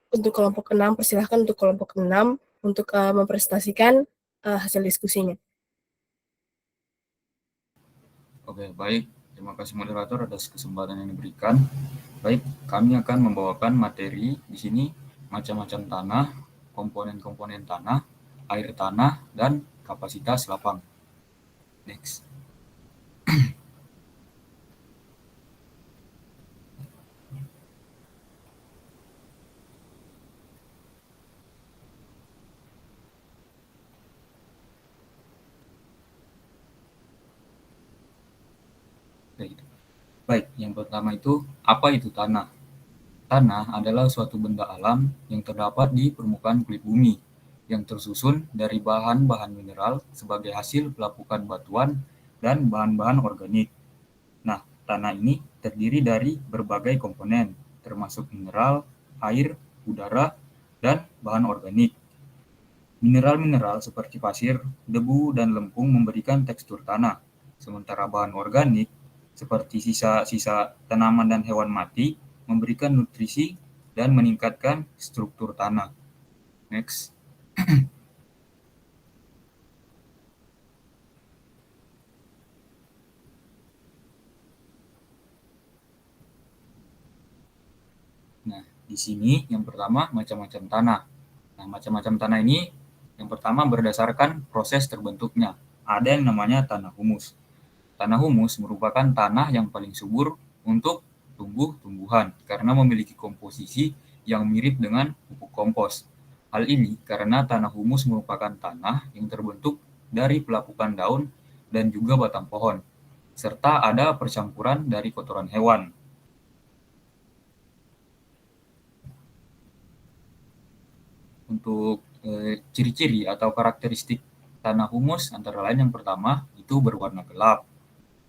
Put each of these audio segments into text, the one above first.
Untuk kelompok 6, persilahkan untuk kelompok 6 untuk mempresentasikan hasil diskusinya. Oke, baik. Terima kasih moderator atas kesempatan yang diberikan. Baik, kami akan membawakan materi di sini macam-macam tanah, komponen-komponen tanah, air tanah, dan kapasitas lapang. Next. Baik, yang pertama itu, apa itu tanah? Tanah adalah suatu benda alam yang terdapat di permukaan kulit bumi, yang tersusun dari bahan-bahan mineral sebagai hasil pelapukan batuan dan bahan-bahan organik. Nah, tanah ini terdiri dari berbagai komponen, termasuk mineral, air, udara, dan bahan organik. Mineral-mineral seperti pasir, debu, dan lempung memberikan tekstur tanah, sementara bahan organik seperti sisa-sisa tanaman dan hewan mati memberikan nutrisi dan meningkatkan struktur tanah. Next. Nah, di sini yang pertama macam-macam tanah. Nah, macam-macam tanah ini yang pertama berdasarkan proses terbentuknya. Ada yang namanya tanah humus. Tanah humus merupakan tanah yang paling subur untuk tumbuh-tumbuhan karena memiliki komposisi yang mirip dengan pupuk kompos. Hal ini karena tanah humus merupakan tanah yang terbentuk dari pelapukan daun dan juga batang pohon, serta ada percampuran dari kotoran hewan. Untuk ciri-ciri atau karakteristik tanah humus antara lain yang pertama itu berwarna gelap,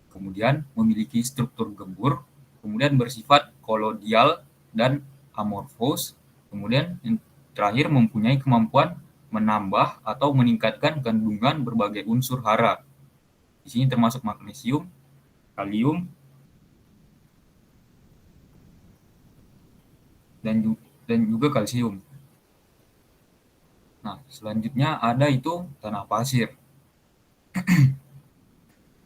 kemudian memiliki struktur gembur, kemudian bersifat kolodial dan amorfos, kemudian yang terakhir mempunyai kemampuan menambah atau meningkatkan kandungan berbagai unsur hara. Di sini termasuk magnesium, kalium, dan juga kalsium. Nah, selanjutnya ada itu tanah pasir.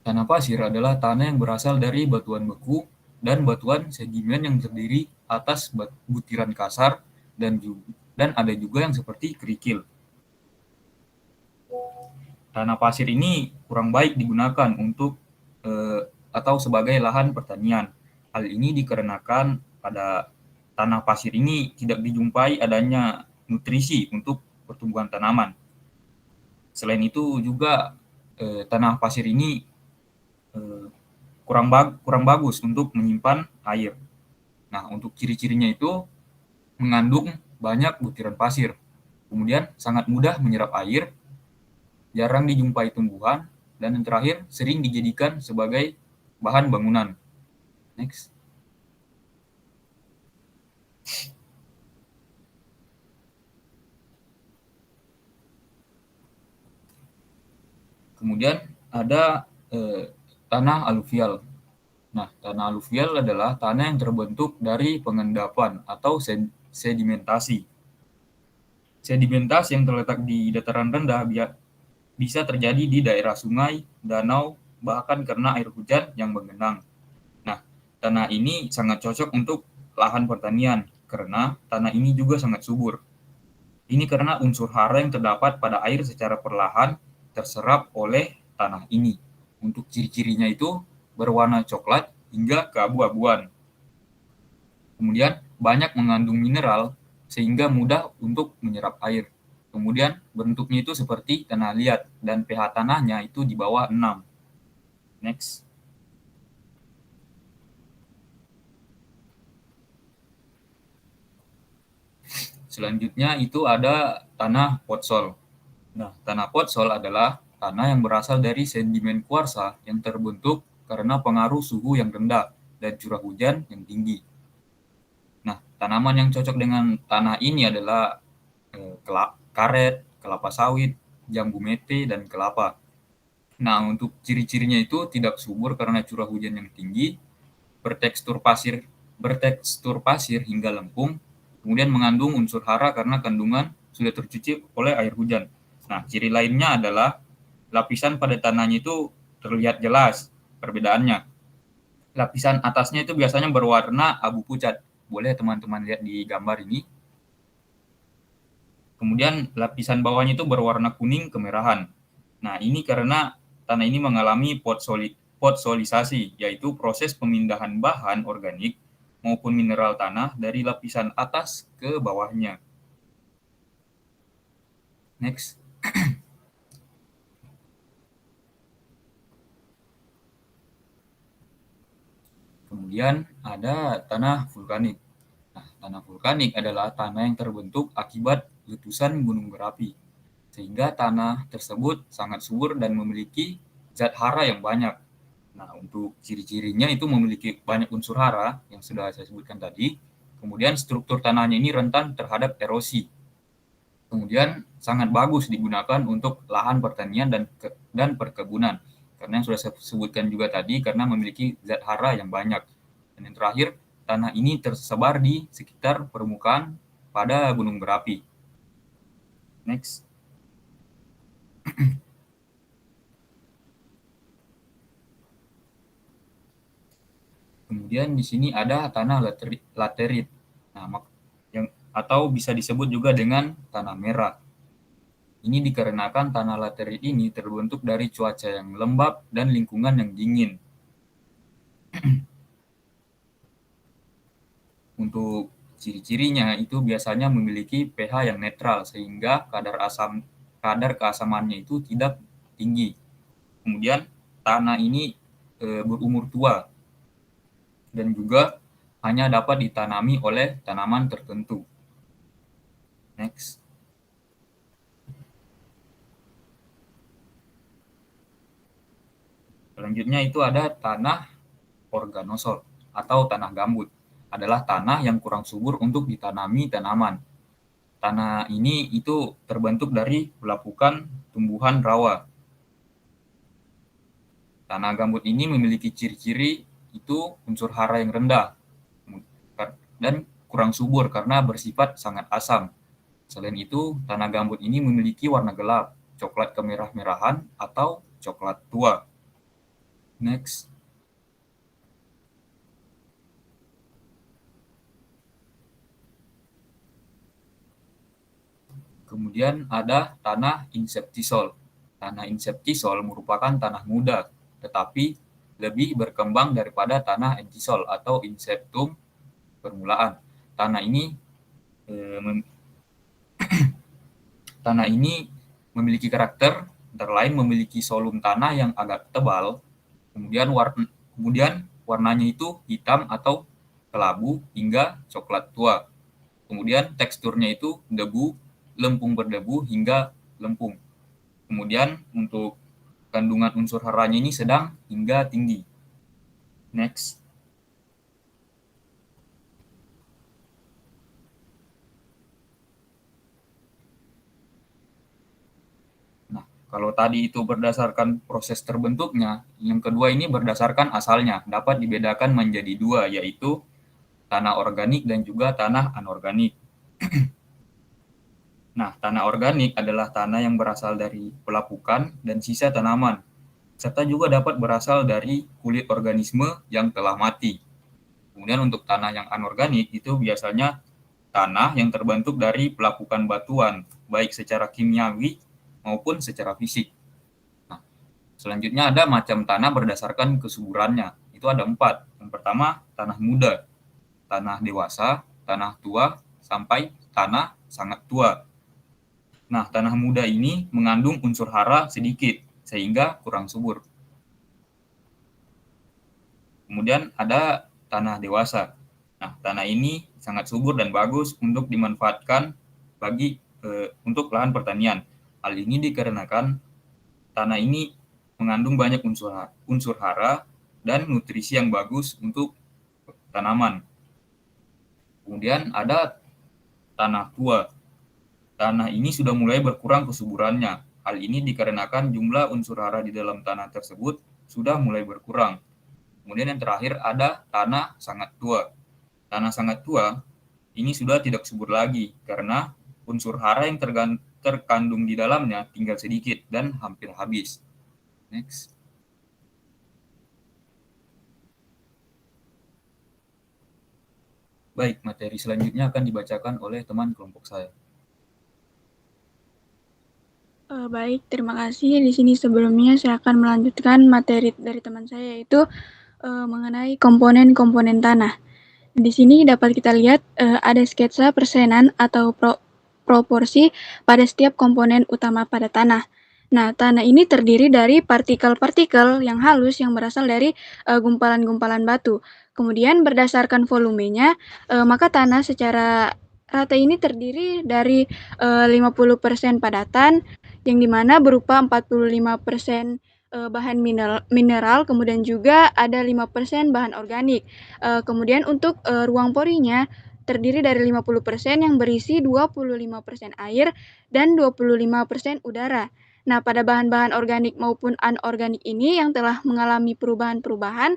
Tanah pasir adalah tanah yang berasal dari batuan beku dan batuan sedimen yang terdiri atas butiran kasar dan ada juga yang seperti kerikil. Tanah pasir ini kurang baik digunakan untuk atau sebagai lahan pertanian. Hal ini dikarenakan pada tanah pasir ini tidak dijumpai adanya nutrisi untuk pertumbuhan tanaman. Selain itu juga tanah pasir ini kurang bagus untuk menyimpan air. Nah, untuk ciri-cirinya itu mengandung banyak butiran pasir, kemudian sangat mudah menyerap air, jarang dijumpai tumbuhan, dan yang terakhir sering dijadikan sebagai bahan bangunan. Next. Kemudian ada tanah aluvial. Nah, tanah aluvial adalah tanah yang terbentuk dari pengendapan atau sedimentasi. Sedimentasi yang terletak di dataran rendah bisa terjadi di daerah sungai, danau, bahkan karena air hujan yang menggenang. Nah, tanah ini sangat cocok untuk lahan pertanian karena tanah ini juga sangat subur. Ini karena unsur hara yang terdapat pada air secara perlahan terserap oleh tanah ini. Untuk ciri-cirinya itu berwarna coklat hingga keabu-abuan. Kemudian banyak mengandung mineral sehingga mudah untuk menyerap air. Kemudian bentuknya itu seperti tanah liat dan pH tanahnya itu di bawah 6. Next. Selanjutnya itu ada tanah potsol. Nah, tanah potsol adalah tanah yang berasal dari sedimen kuarsa yang terbentuk karena pengaruh suhu yang rendah dan curah hujan yang tinggi. Nah, tanaman yang cocok dengan tanah ini adalah karet, kelapa sawit, jambu mete, dan kelapa. Nah, untuk ciri-cirinya itu tidak subur karena curah hujan yang tinggi, bertekstur pasir hingga lempung, Kemudian mengandung unsur hara karena kandungan sudah tercuci oleh air hujan. Nah, ciri lainnya adalah lapisan pada tanahnya itu terlihat jelas perbedaannya. Lapisan atasnya itu biasanya berwarna abu pucat. Boleh teman-teman lihat di gambar ini. Kemudian lapisan bawahnya itu berwarna kuning kemerahan. Nah, ini karena tanah ini mengalami potsolisasi, yaitu proses pemindahan bahan organik maupun mineral tanah dari lapisan atas ke bawahnya. Next. Kemudian ada tanah vulkanik. Nah, tanah vulkanik adalah tanah yang terbentuk akibat letusan gunung berapi, sehingga tanah tersebut sangat subur dan memiliki zat hara yang banyak. Nah, untuk ciri-cirinya itu memiliki banyak unsur hara yang sudah saya sebutkan tadi. Kemudian struktur tanahnya ini rentan terhadap erosi. Kemudian sangat bagus digunakan untuk lahan pertanian dan perkebunan. Karena yang sudah saya sebutkan juga tadi, karena memiliki zat hara yang banyak. Dan yang terakhir, tanah ini tersebar di sekitar permukaan pada gunung berapi. Next. Kemudian di sini ada tanah laterit. Nah, atau bisa disebut juga dengan tanah merah. Ini dikarenakan tanah laterit ini terbentuk dari cuaca yang lembab dan lingkungan yang dingin. Untuk ciri-cirinya itu biasanya memiliki pH yang netral sehingga kadar keasamannya itu tidak tinggi. Kemudian tanah ini berumur tua dan juga hanya dapat ditanami oleh tanaman tertentu. Next. Selanjutnya itu ada tanah organosol atau tanah gambut. Adalah tanah yang kurang subur untuk ditanami tanaman. Tanah ini itu terbentuk dari pelapukan tumbuhan rawa. Tanah gambut ini memiliki ciri-ciri itu unsur hara yang rendah dan kurang subur karena bersifat sangat asam. Selain itu, tanah gambut ini memiliki warna gelap, coklat kemerah-merahan atau coklat tua. Next. Kemudian ada tanah inseptisol. Tanah inseptisol merupakan tanah muda, tetapi lebih berkembang daripada tanah entisol atau inseptum permulaan. Tanah ini memiliki karakter antara lain memiliki volume tanah yang agak tebal, kemudian warnanya itu hitam atau kelabu hingga coklat tua. Kemudian teksturnya itu lempung berdebu hingga lempung. Kemudian untuk kandungan unsur haranya ini sedang hingga tinggi. Next. Nah, kalau tadi itu berdasarkan proses terbentuknya, yang kedua ini berdasarkan asalnya. Dapat dibedakan menjadi dua, yaitu tanah organik dan juga tanah anorganik. Nah, tanah organik adalah tanah yang berasal dari pelapukan dan sisa tanaman, serta juga dapat berasal dari kulit organisme yang telah mati. Kemudian untuk tanah yang anorganik itu biasanya tanah yang terbentuk dari pelapukan batuan, baik secara kimiawi maupun secara fisik. Nah, selanjutnya ada macam tanah berdasarkan kesuburannya. Itu ada 4. Yang pertama, tanah muda, tanah dewasa, tanah tua, sampai tanah sangat tua. Nah, tanah muda ini mengandung unsur hara sedikit, sehingga kurang subur. Kemudian ada tanah dewasa. Nah, tanah ini sangat subur dan bagus untuk dimanfaatkan untuk lahan pertanian. Hal ini dikarenakan tanah ini mengandung banyak unsur hara dan nutrisi yang bagus untuk tanaman. Kemudian ada tanah tua. Tanah ini sudah mulai berkurang kesuburannya. Hal ini dikarenakan jumlah unsur hara di dalam tanah tersebut sudah mulai berkurang. Kemudian yang terakhir ada tanah sangat tua. Tanah sangat tua Ini sudah tidak subur lagi karena unsur hara yang terkandung di dalamnya tinggal sedikit dan hampir habis. Next. Baik, materi selanjutnya akan dibacakan oleh teman kelompok saya. Baik, terima kasih. Di sini sebelumnya saya akan melanjutkan materi dari teman saya, yaitu mengenai komponen-komponen tanah. Di sini dapat kita lihat ada sketsa persenan atau proporsi pada setiap komponen utama pada tanah. Nah, tanah ini terdiri dari partikel-partikel yang halus yang berasal dari gumpalan-gumpalan batu. Kemudian berdasarkan volumenya, maka tanah secara rata ini terdiri dari 50% padatan, yang dimana berupa 45% bahan mineral, kemudian juga ada 5% bahan organik. Kemudian untuk ruang porinya terdiri dari 50% yang berisi 25% air dan 25% udara. Nah, pada bahan-bahan organik maupun anorganik ini yang telah mengalami perubahan-perubahan,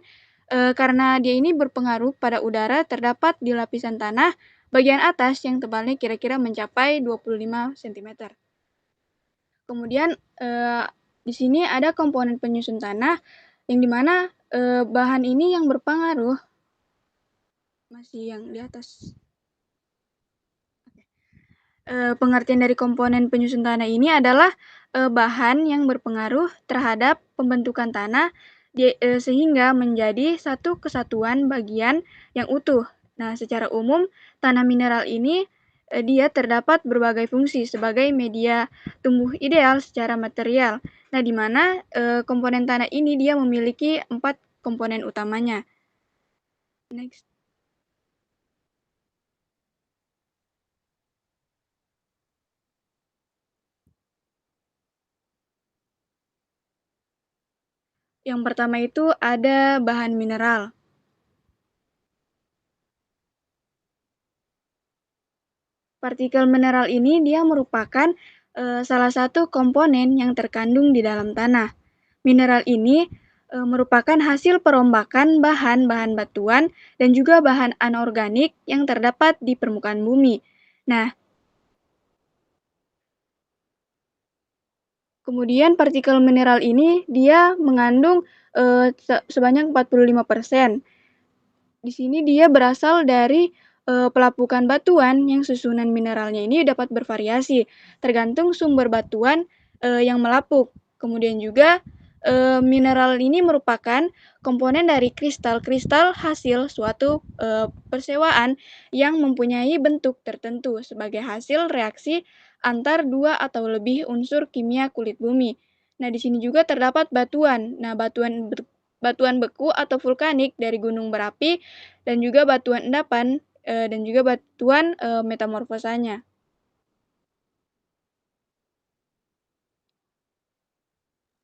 karena dia ini berpengaruh pada udara, terdapat di lapisan tanah bagian atas yang tebalnya kira-kira mencapai 25 cm. Kemudian di sini ada komponen penyusun tanah yang dimana bahan ini yang berpengaruh masih yang di atas. Pengertian dari komponen penyusun tanah ini adalah bahan yang berpengaruh terhadap pembentukan tanah sehingga menjadi satu kesatuan bagian yang utuh. Nah, secara umum tanah mineral ini dia terdapat berbagai fungsi sebagai media tumbuh ideal secara material. Nah, di mana komponen tanah ini dia memiliki 4 komponen utamanya. Next. Yang pertama itu ada bahan mineral. Partikel mineral ini dia merupakan salah satu komponen yang terkandung di dalam tanah. Mineral ini merupakan hasil perombakan bahan-bahan batuan dan juga bahan anorganik yang terdapat di permukaan bumi. Nah, kemudian partikel mineral ini dia mengandung sebanyak 45%. Di sini dia berasal dari pelapukan batuan yang susunan mineralnya ini dapat bervariasi tergantung sumber batuan yang melapuk. Kemudian juga mineral ini merupakan komponen dari kristal-kristal hasil suatu persewaan yang mempunyai bentuk tertentu sebagai hasil reaksi antar dua atau lebih unsur kimia kulit bumi. Nah, di sini juga terdapat batuan. Nah, batuan beku atau vulkanik dari gunung berapi dan juga batuan endapan dan juga batuan metamorfosanya.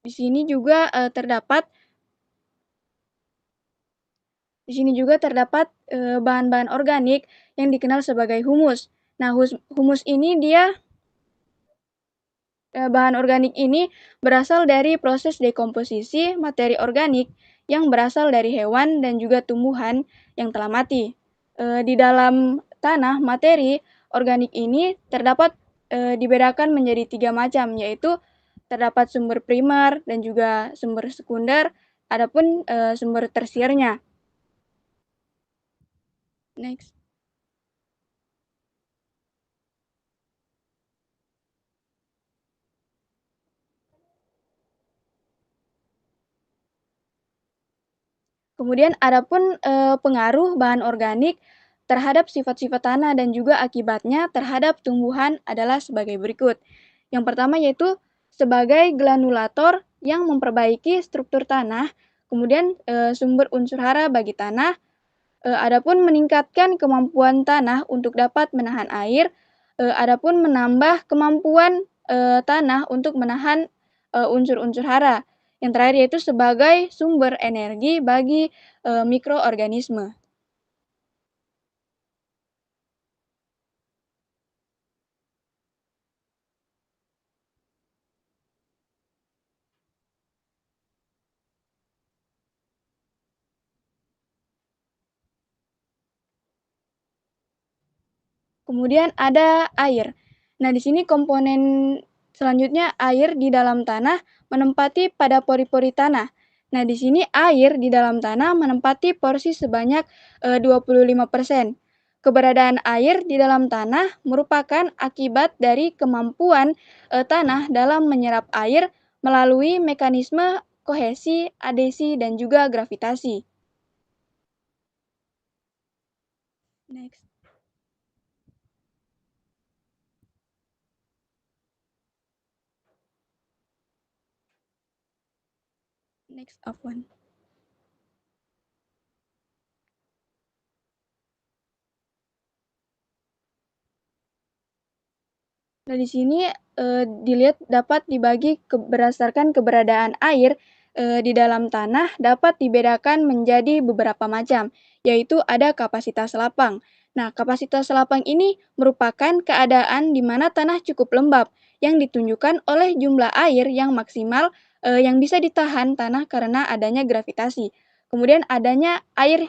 Di sini juga terdapat bahan-bahan organik yang dikenal sebagai humus. Nah, humus ini dia bahan organik ini berasal dari proses dekomposisi materi organik yang berasal dari hewan dan juga tumbuhan yang telah mati. Di dalam tanah, materi organik ini terdapat dibedakan menjadi 3 macam, yaitu terdapat sumber primer dan juga sumber sekunder, adapun sumber tersiernya. Next. Kemudian adapun pengaruh bahan organik terhadap sifat-sifat tanah dan juga akibatnya terhadap tumbuhan adalah sebagai berikut. Yang pertama yaitu sebagai granulator yang memperbaiki struktur tanah, kemudian sumber unsur hara bagi tanah, adapun meningkatkan kemampuan tanah untuk dapat menahan air, adapun menambah kemampuan tanah untuk menahan unsur-unsur hara. Yang terakhir yaitu sebagai sumber energi bagi mikroorganisme. Kemudian ada air. Nah, di sini komponen selanjutnya air di dalam tanah menempati pada pori-pori tanah. Nah, di sini air di dalam tanah menempati porsi sebanyak 25%. Keberadaan air di dalam tanah merupakan akibat dari kemampuan tanah dalam menyerap air melalui mekanisme kohesi, adesi, dan juga gravitasi. Next. Next up one. Nah, di sini dilihat dapat dibagi berdasarkan keberadaan air di dalam tanah dapat dibedakan menjadi beberapa macam, yaitu ada kapasitas lapang. Nah, kapasitas lapang ini merupakan keadaan di mana tanah cukup lembab yang ditunjukkan oleh jumlah air yang maksimal yang bisa ditahan tanah karena adanya gravitasi. Kemudian adanya air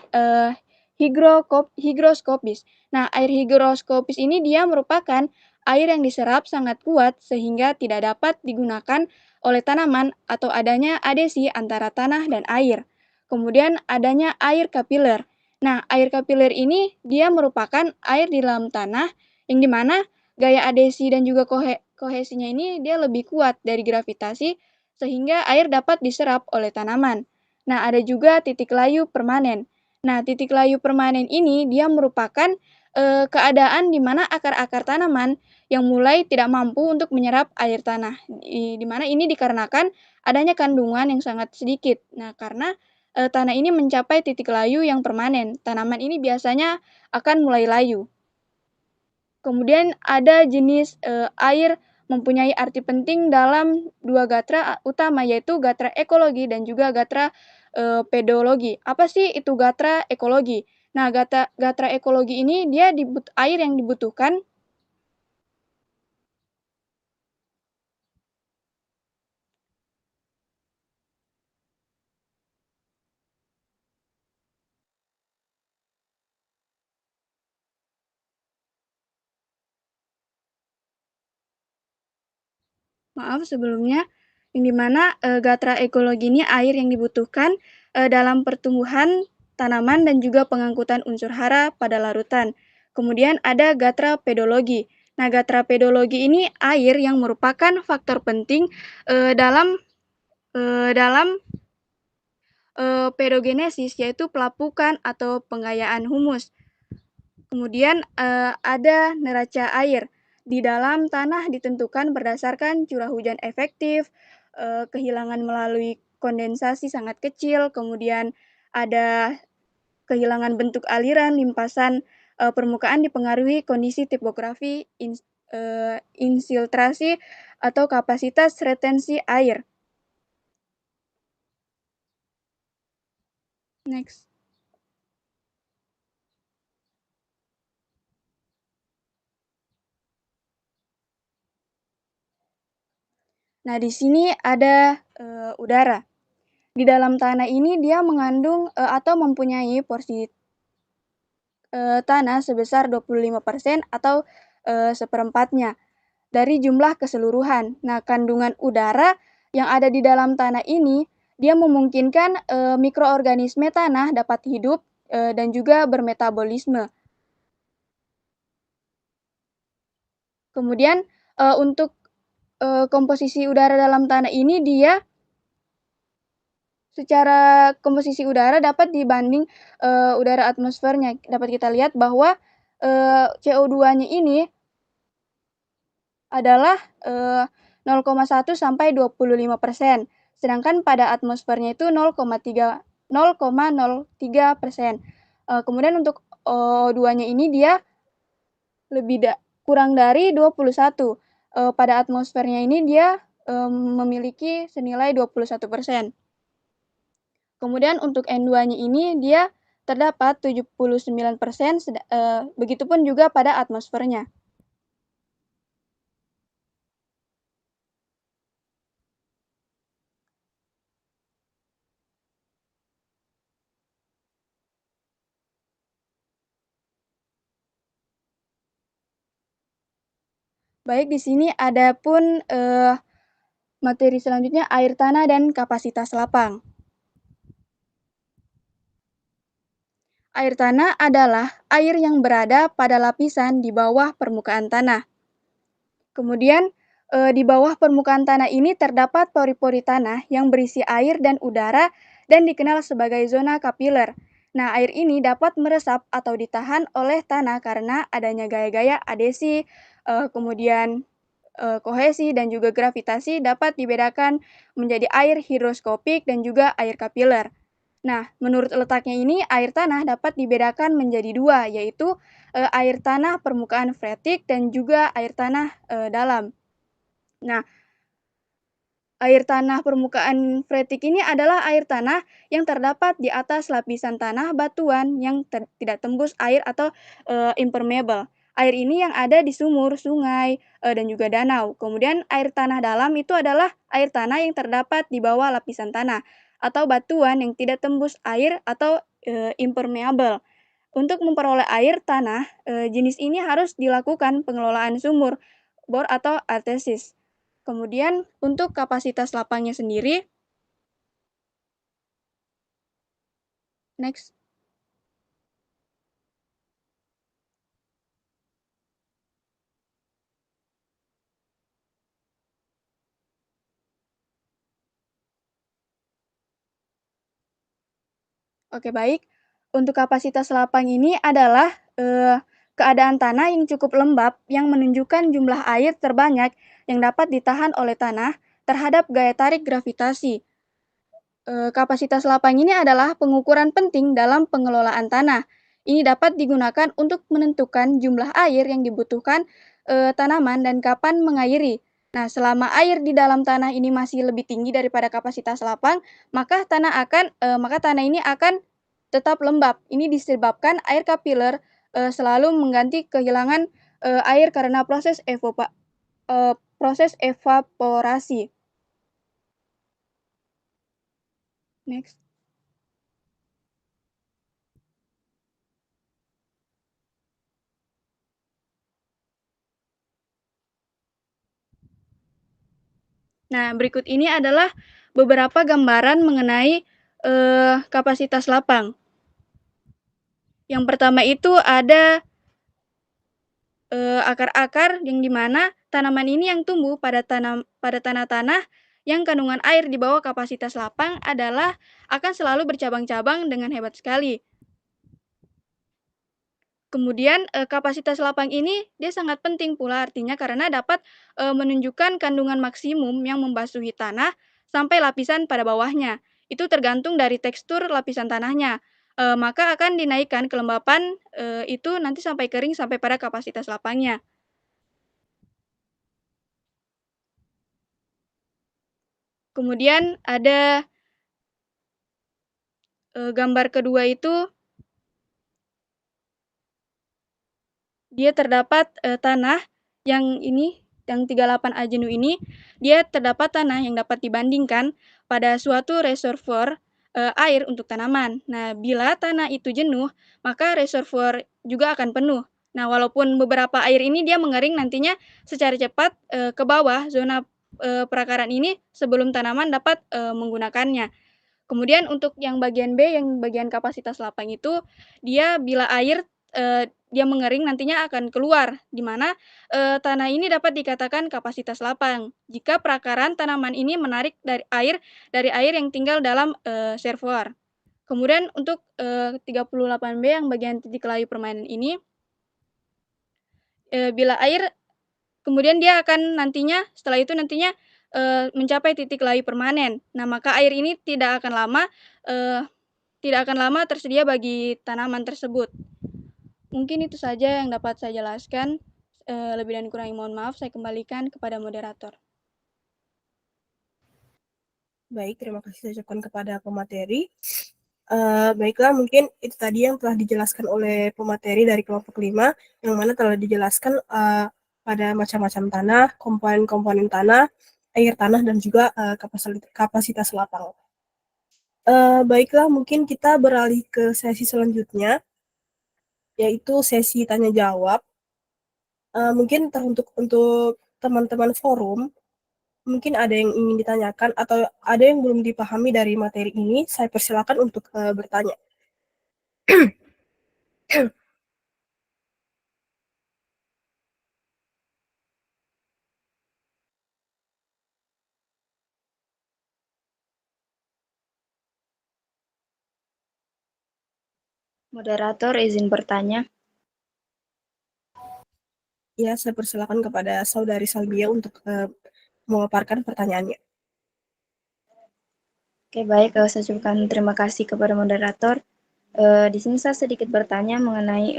higroskopis. Nah, air higroskopis ini dia merupakan air yang diserap sangat kuat sehingga tidak dapat digunakan oleh tanaman atau adanya adesi antara tanah dan air. Kemudian adanya air kapiler. Nah, air kapiler ini dia merupakan air di dalam tanah yang dimana gaya adesi dan juga kohesinya ini dia lebih kuat dari gravitasi sehingga air dapat diserap oleh tanaman. Nah, ada juga titik layu permanen. Nah, titik layu permanen ini dia merupakan keadaan di mana akar-akar tanaman yang mulai tidak mampu untuk menyerap air tanah, di mana ini dikarenakan adanya kandungan yang sangat sedikit. Nah, karena tanah ini mencapai titik layu yang permanen, tanaman ini biasanya akan mulai layu. Kemudian ada jenis air mempunyai arti penting dalam dua gatra utama, yaitu gatra ekologi dan juga gatra pedologi. Apa sih itu gatra ekologi? Nah, gatra ekologi ini dia air yang dibutuhkan. Maaf sebelumnya, yang dimana gatra ekologi ini air yang dibutuhkan dalam pertumbuhan tanaman dan juga pengangkutan unsur hara pada larutan. Kemudian ada gatra pedologi. Nah, gatra pedologi ini air yang merupakan faktor penting dalam pedogenesis, yaitu pelapukan atau pengayaan humus. Kemudian ada neraca air. Di dalam tanah ditentukan berdasarkan curah hujan efektif, kehilangan melalui kondensasi sangat kecil, kemudian ada kehilangan bentuk aliran, limpasan permukaan dipengaruhi kondisi tipografi, infiltrasi, atau kapasitas retensi air. Next. Nah, di sini ada udara. Di dalam tanah ini dia mengandung atau mempunyai porsi tanah sebesar 25% atau seperempatnya dari jumlah keseluruhan. Nah, kandungan udara yang ada di dalam tanah ini dia memungkinkan mikroorganisme tanah dapat hidup dan juga bermetabolisme. Kemudian untuk komposisi udara dalam tanah ini dia secara komposisi udara dapat dibanding udara atmosfernya. Dapat kita lihat bahwa CO2-nya ini adalah 0,1 sampai 25%. Sedangkan pada atmosfernya itu 0,03%. Kemudian untuk O2-nya ini dia kurang dari 21. Pada atmosfernya ini dia memiliki senilai 21%. Kemudian untuk N2-nya ini dia terdapat 79%, begitupun juga pada atmosfernya. Baik, di sini ada pun materi selanjutnya air tanah dan kapasitas lapang. Air tanah adalah air yang berada pada lapisan di bawah permukaan tanah. Kemudian, di bawah permukaan tanah ini terdapat pori-pori tanah yang berisi air dan udara dan dikenal sebagai zona kapiler. Nah, air ini dapat meresap atau ditahan oleh tanah karena adanya gaya-gaya adesi, kemudian kohesi dan juga gravitasi dapat dibedakan menjadi air higroskopik dan juga air kapiler. Nah, menurut letaknya ini, air tanah dapat dibedakan menjadi dua, yaitu air tanah permukaan freatik dan juga air tanah dalam. Nah, air tanah permukaan freatik ini adalah air tanah yang terdapat di atas lapisan tanah batuan yang tidak tembus air atau impermeable. Air ini yang ada di sumur, sungai, dan juga danau. Kemudian air tanah dalam itu adalah air tanah yang terdapat di bawah lapisan tanah atau batuan yang tidak tembus air atau impermeable. Untuk memperoleh air tanah, jenis ini harus dilakukan pengelolaan sumur, bor atau artesis. Kemudian untuk kapasitas lapangnya sendiri, next. Oke, baik. Untuk kapasitas lapang ini adalah keadaan tanah yang cukup lembab yang menunjukkan jumlah air terbanyak yang dapat ditahan oleh tanah terhadap gaya tarik gravitasi. Kapasitas lapang ini adalah pengukuran penting dalam pengelolaan tanah. Ini dapat digunakan untuk menentukan jumlah air yang dibutuhkan tanaman dan kapan mengairi. Nah, selama air di dalam tanah ini masih lebih tinggi daripada kapasitas lapang, maka tanah ini akan tetap lembab. Ini disebabkan air kapiler selalu mengganti kehilangan air karena proses evaporasi. Next. Nah, berikut ini adalah beberapa gambaran mengenai kapasitas lapang. Yang pertama itu ada akar-akar yang dimana tanaman ini yang tumbuh pada tanah-tanah yang kandungan air di bawah kapasitas lapang adalah akan selalu bercabang-cabang dengan hebat sekali. Kemudian kapasitas lapang ini dia sangat penting pula artinya karena dapat menunjukkan kandungan maksimum yang membasuhi tanah sampai lapisan pada bawahnya. Itu tergantung dari tekstur lapisan tanahnya. Maka akan dinaikkan kelembapan itu nanti sampai kering sampai pada kapasitas lapangnya. Kemudian ada gambar kedua itu dia terdapat tanah yang ini, yang 38 Ajenu ini, dia terdapat tanah yang dapat dibandingkan pada suatu reservoir air untuk tanaman. Nah, bila tanah itu jenuh, maka reservoir juga akan penuh. Nah, walaupun beberapa air ini dia mengering nantinya secara cepat ke bawah zona perakaran ini sebelum tanaman dapat menggunakannya. Kemudian untuk yang bagian B, yang bagian kapasitas lapang itu, dia bila air dia mengering nantinya akan keluar, di mana tanah ini dapat dikatakan kapasitas lapang. Jika perakaran tanaman ini menarik dari air yang tinggal dalam reservoir. Kemudian untuk 38B yang bagian titik layu permanen ini, bila air kemudian dia akan nantinya setelah itu nantinya mencapai titik layu permanen. Nah, maka air ini tidak akan lama tersedia bagi tanaman tersebut. Mungkin itu saja yang dapat saya jelaskan. Lebih dan kurang mohon maaf, saya kembalikan kepada moderator. Baik, terima kasih saya ucapkan kepada pemateri. Baiklah, mungkin itu tadi yang telah dijelaskan oleh pemateri dari kelompok 5, yang mana telah dijelaskan pada macam-macam tanah, komponen-komponen tanah, air tanah, dan juga kapasitas lapang. Baiklah, mungkin kita beralih ke sesi selanjutnya, yaitu sesi tanya-jawab. Mungkin untuk teman-teman forum, mungkin ada yang ingin ditanyakan atau ada yang belum dipahami dari materi ini, saya persilakan untuk bertanya. Moderator izin bertanya. Ya, saya persilakan kepada Saudari Salbia untuk memaparkan pertanyaannya. Oke, baik. Saya ucapkan terima kasih kepada moderator. Di sini saya sedikit bertanya mengenai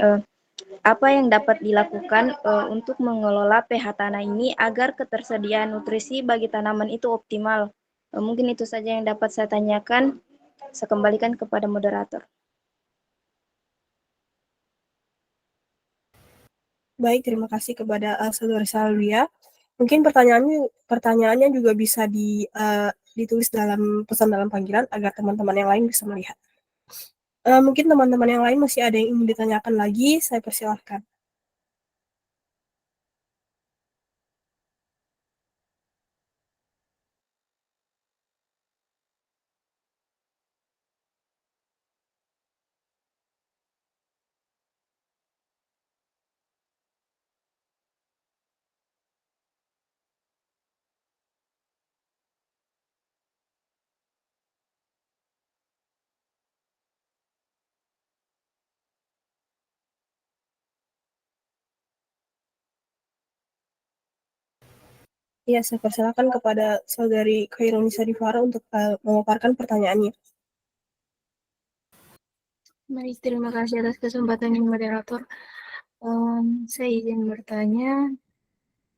apa yang dapat dilakukan untuk mengelola pH tanah ini agar ketersediaan nutrisi bagi tanaman itu optimal. Mungkin itu saja yang dapat saya tanyakan. Saya kembalikan kepada moderator. Baik, terima kasih kepada Saudari Salbia. Mungkin pertanyaannya juga bisa ditulis dalam pesan dalam panggilan agar teman-teman yang lain bisa melihat. Mungkin teman-teman yang lain masih ada yang ingin ditanyakan lagi, saya persilahkan. Ya, saya persilakan kepada Saudari Khairunisa Divara untuk memaparkan pertanyaannya. Baik, terima kasih atas kesempatannya moderator. Saya izin bertanya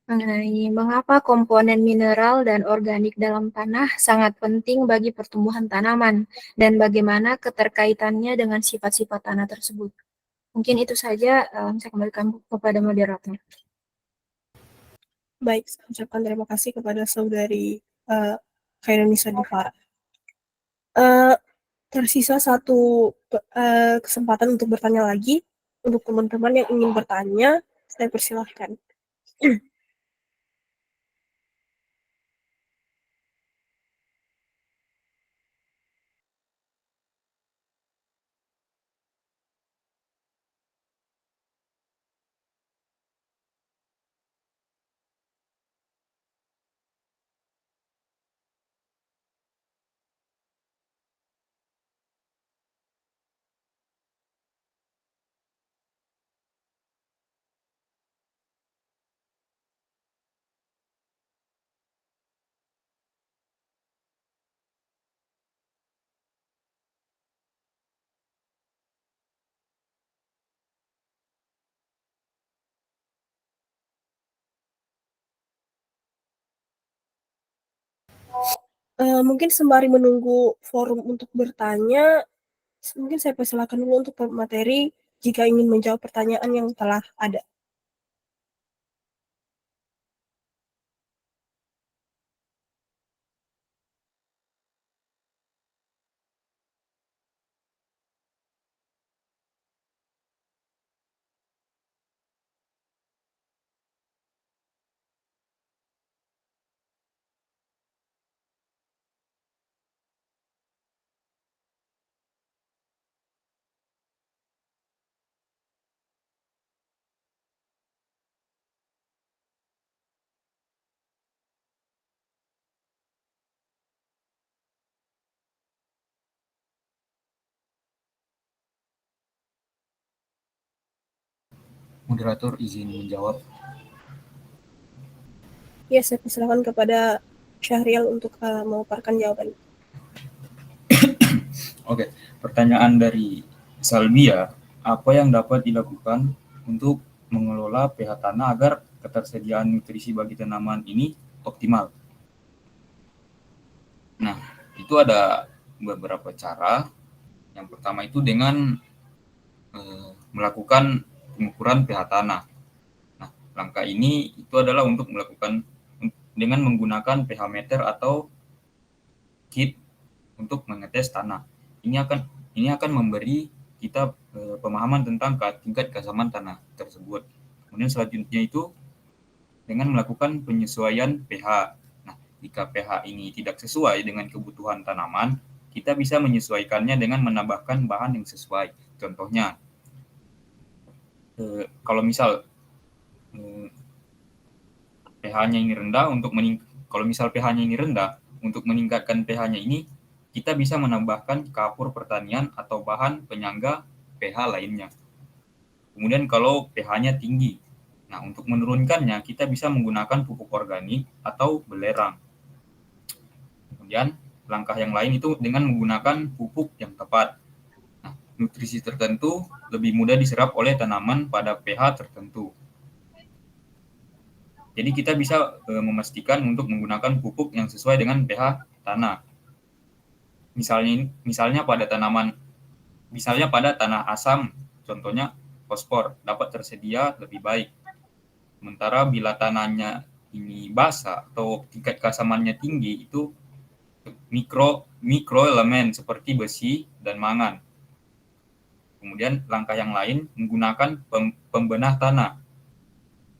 mengenai mengapa komponen mineral dan organik dalam tanah sangat penting bagi pertumbuhan tanaman dan bagaimana keterkaitannya dengan sifat-sifat tanah tersebut. Mungkin itu saja, saya kembalikan kepada moderator. Baik, saya ucapkan terima kasih kepada Saudari Khairunisa Divara. Tersisa satu kesempatan untuk bertanya lagi. Untuk teman-teman yang ingin bertanya, saya persilahkan. Mungkin sembari menunggu forum untuk bertanya, mungkin saya persilakan dulu untuk materi jika ingin menjawab pertanyaan yang telah ada. Moderator izin menjawab. Ya, saya persilakan kepada Syahrial untuk memaparkan jawaban. Oke, pertanyaan dari Salbia, apa yang dapat dilakukan untuk mengelola pH tanah agar ketersediaan nutrisi bagi tanaman ini optimal? Nah, itu ada beberapa cara. Yang pertama itu dengan melakukan pengukuran pH tanah. Nah, langkah ini itu adalah untuk melakukan dengan menggunakan pH meter atau kit untuk mengetes tanah. Ini akan memberi kita pemahaman tentang tingkat keasaman tanah tersebut. Kemudian selanjutnya itu dengan melakukan penyesuaian pH. Nah, jika pH ini tidak sesuai dengan kebutuhan tanaman, kita bisa menyesuaikannya dengan menambahkan bahan yang sesuai. Contohnya, kalau misal pH-nya ini rendah, kalau misal pH-nya ini rendah, untuk meningkatkan pH-nya ini, kita bisa menambahkan kapur pertanian atau bahan penyangga pH lainnya. Kemudian kalau pH-nya tinggi, nah untuk menurunkannya kita bisa menggunakan pupuk organik atau belerang. Kemudian langkah yang lain itu dengan menggunakan pupuk yang tepat. Nah, nutrisi tertentu lebih mudah diserap oleh tanaman pada pH tertentu. Jadi kita bisa memastikan untuk menggunakan pupuk yang sesuai dengan pH tanah. Misalnya pada tanah asam, contohnya fosfor dapat tersedia lebih baik. Sementara bila tanahnya ini basah atau tingkat keasamannya tinggi, itu mikroelemen seperti besi dan mangan. Kemudian langkah yang lain menggunakan pembenah tanah.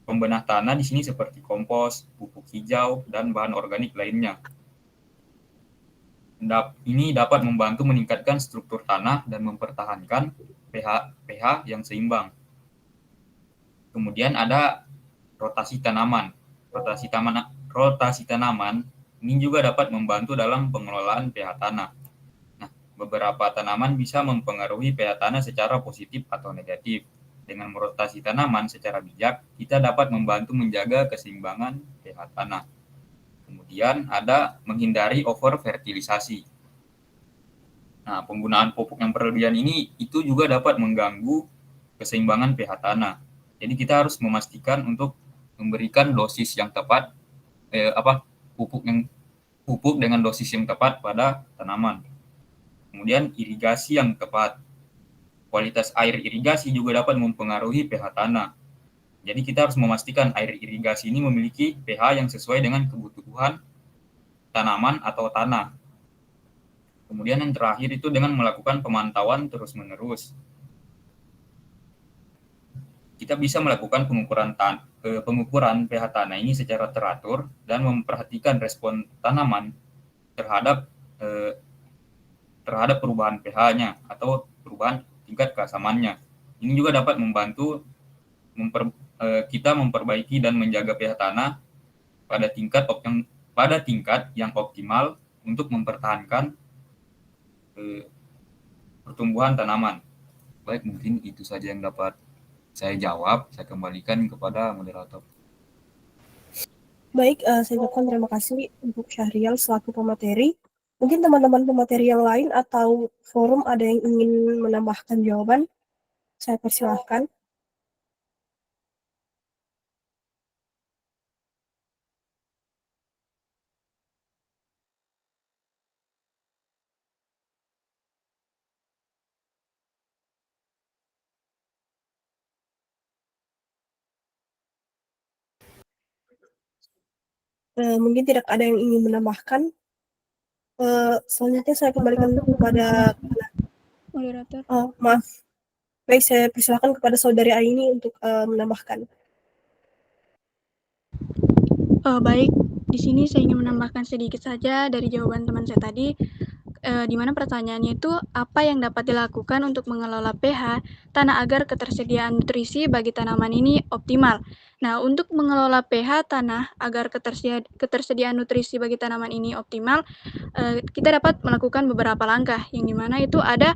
Pembenah tanah di sini seperti kompos, pupuk hijau, dan bahan organik lainnya. Ini dapat membantu meningkatkan struktur tanah dan mempertahankan pH yang seimbang. Kemudian ada rotasi tanaman. Rotasi tanaman ini juga dapat membantu dalam pengelolaan pH tanah. Nah, beberapa tanaman bisa mempengaruhi pH tanah secara positif atau negatif. Dengan merotasi tanaman secara bijak, kita dapat membantu menjaga keseimbangan pH tanah. Kemudian ada menghindari overfertilisasi. Nah, penggunaan pupuk yang berlebihan ini itu juga dapat mengganggu keseimbangan pH tanah. Jadi kita harus memastikan untuk memberikan dosis yang tepat, pupuk dengan dosis yang tepat pada tanaman. Kemudian irigasi yang tepat. Kualitas air irigasi juga dapat mempengaruhi pH tanah. Jadi kita harus memastikan air irigasi ini memiliki pH yang sesuai dengan kebutuhan tanaman atau tanah. Kemudian yang terakhir itu dengan melakukan pemantauan terus-menerus. Kita bisa melakukan pengukuran pH tanah ini secara teratur dan memperhatikan respon tanaman terhadap perubahan pH-nya atau perubahan tingkat keasamannya. Ini juga dapat membantu kita memperbaiki dan menjaga pH tanah pada tingkat yang optimal untuk mempertahankan pertumbuhan tanaman. Baik, mungkin itu saja yang dapat saya jawab. Saya kembalikan kepada moderator. Baik, saya ucapkan terima kasih untuk Syahrial selaku pemateri. Mungkin teman-teman pemateri yang lain atau forum ada yang ingin menambahkan jawaban? Saya persilahkan. Mungkin tidak ada yang ingin menambahkan. Selanjutnya saya kembalikan kepada Moderator. Maaf. Baik, saya persilakan kepada saudari Aini untuk menambahkan. Baik, di sini saya ingin menambahkan sedikit saja dari jawaban teman saya tadi, di mana pertanyaannya itu apa yang dapat dilakukan untuk mengelola pH tanah agar ketersediaan nutrisi bagi tanaman ini optimal. Nah, untuk mengelola pH tanah agar ketersediaan nutrisi bagi tanaman ini optimal, kita dapat melakukan beberapa langkah, yang dimana itu ada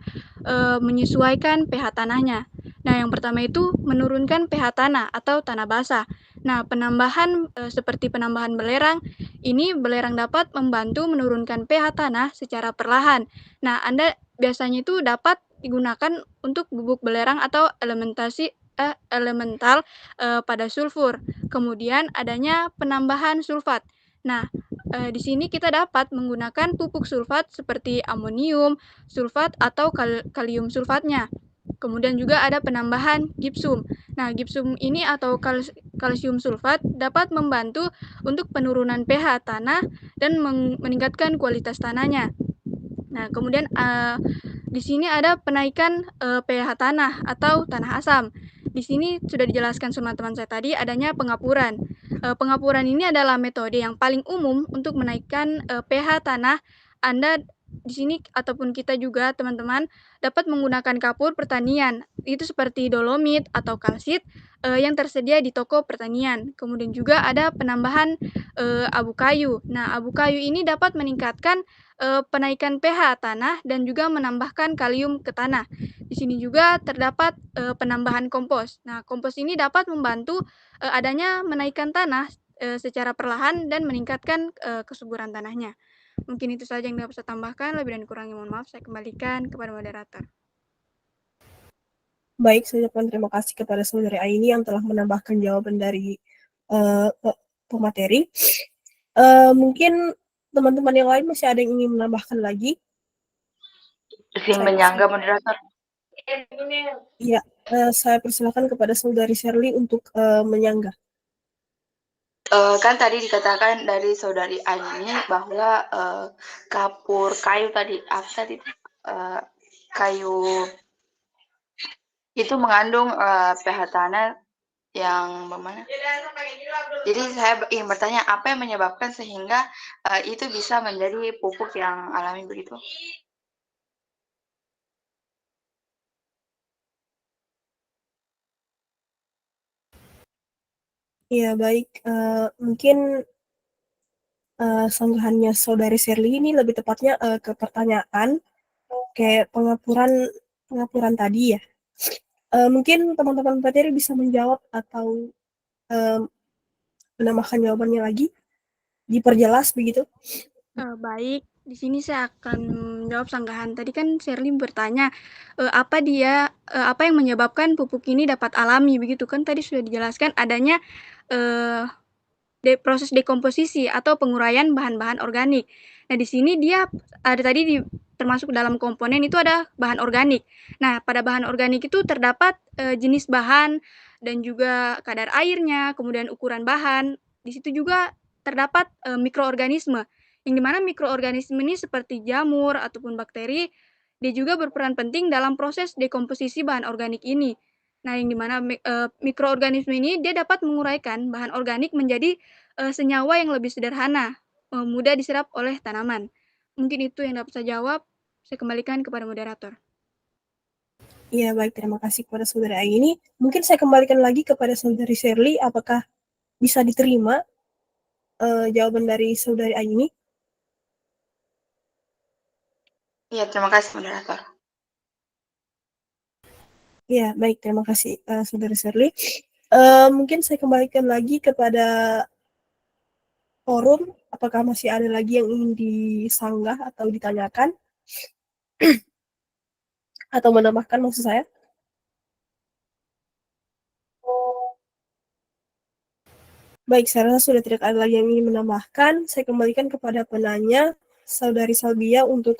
menyesuaikan pH tanahnya. Nah, yang pertama itu menurunkan pH tanah atau tanah basah. Nah, penambahan seperti penambahan belerang, ini belerang dapat membantu menurunkan pH tanah secara perlahan. Nah, Anda biasanya itu dapat digunakan untuk bubuk belerang atau elemental pada sulfur. Kemudian adanya penambahan sulfat. Nah, di sini kita dapat menggunakan pupuk sulfat seperti amonium, sulfat atau kalium sulfatnya. Kemudian juga ada penambahan gipsum. Nah, gipsum ini atau kalsium sulfat dapat membantu untuk penurunan pH tanah dan meningkatkan kualitas tanahnya. Nah, kemudian di sini ada penaikan pH tanah atau tanah asam. Di sini sudah dijelaskan sama teman saya tadi adanya pengapuran. Pengapuran ini adalah metode yang paling umum untuk menaikkan pH tanah. Anda di sini ataupun kita juga teman-teman dapat menggunakan kapur pertanian. Itu seperti dolomit atau kalsit yang tersedia di toko pertanian. Kemudian juga ada penambahan abu kayu. Nah, abu kayu ini dapat meningkatkan penaikan pH tanah dan juga menambahkan kalium ke tanah. Di sini juga terdapat penambahan kompos. Nah, kompos ini dapat membantu adanya menaikkan tanah secara perlahan dan meningkatkan kesuburan tanahnya. Mungkin itu saja yang dapat saya tambahkan. Lebih dan kurangnya mohon maaf. Saya kembalikan kepada moderator. Baik, saya ucapkan terima kasih kepada saudari Aini yang telah menambahkan jawaban dari pemateri. Mungkin teman-teman yang lain masih ada yang ingin menambahkan lagi? Izin menyangga moderator. Iya, saya persilakan kepada saudari Shirley untuk menyangga. Kan tadi dikatakan dari saudari Aini bahwa kapur kayu tadi apa tadi kayu itu mengandung pH tanah yang bagaimana? Jadi saya ingin bertanya apa yang menyebabkan sehingga itu bisa menjadi pupuk yang alami begitu? Ya, baik. Mungkin sanggahannya saudari Shirley ini lebih tepatnya ke pertanyaan kayak pengapuran tadi ya. Mungkin teman-teman materi bisa menjawab atau menambahkan jawabannya lagi, diperjelas begitu. Baik, di sini saya akan menjawab sanggahan. Tadi kan Shirley bertanya apa yang menyebabkan pupuk ini dapat alami begitu kan? Tadi sudah dijelaskan adanya proses dekomposisi atau penguraian bahan-bahan organik. Nah, di sini dia ada tadi termasuk dalam komponen itu ada bahan organik. Nah, pada bahan organik itu terdapat jenis bahan dan juga kadar airnya, kemudian ukuran bahan. Di situ juga terdapat mikroorganisme. Yang dimana mikroorganisme ini seperti jamur ataupun bakteri, dia juga berperan penting dalam proses dekomposisi bahan organik ini. Nah, yang dimana mikroorganisme ini dia dapat menguraikan bahan organik menjadi senyawa yang lebih sederhana, mudah diserap oleh tanaman. Mungkin itu yang dapat saya jawab. Saya kembalikan kepada moderator. Iya, baik. Terima kasih kepada saudari Aini. Mungkin saya kembalikan lagi kepada saudari Shirley. Apakah bisa diterima jawaban dari saudari Aini? Iya, terima kasih moderator. Ya, baik. Terima kasih, saudari Shirley. Mungkin saya kembalikan lagi kepada forum. Apakah masih ada lagi yang ingin disanggah atau ditanyakan? Atau menambahkan maksud saya? Baik, saya rasa sudah tidak ada lagi yang ingin menambahkan. Saya kembalikan kepada penanya, saudari Salbia, untuk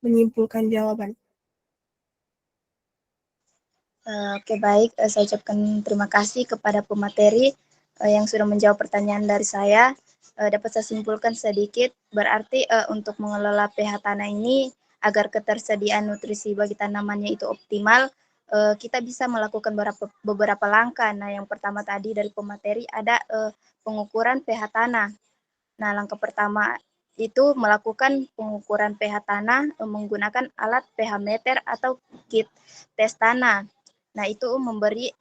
menyimpulkan jawaban. Oke, baik. Saya ucapkan terima kasih kepada pemateri yang sudah menjawab pertanyaan dari saya. Dapat saya simpulkan sedikit, berarti untuk mengelola pH tanah ini agar ketersediaan nutrisi bagi tanamannya itu optimal, kita bisa melakukan beberapa langkah. Nah, yang pertama tadi dari pemateri ada pengukuran pH tanah. Nah, langkah pertama itu melakukan pengukuran pH tanah menggunakan alat pH meter atau kit tes tanah. Nah, itu memberi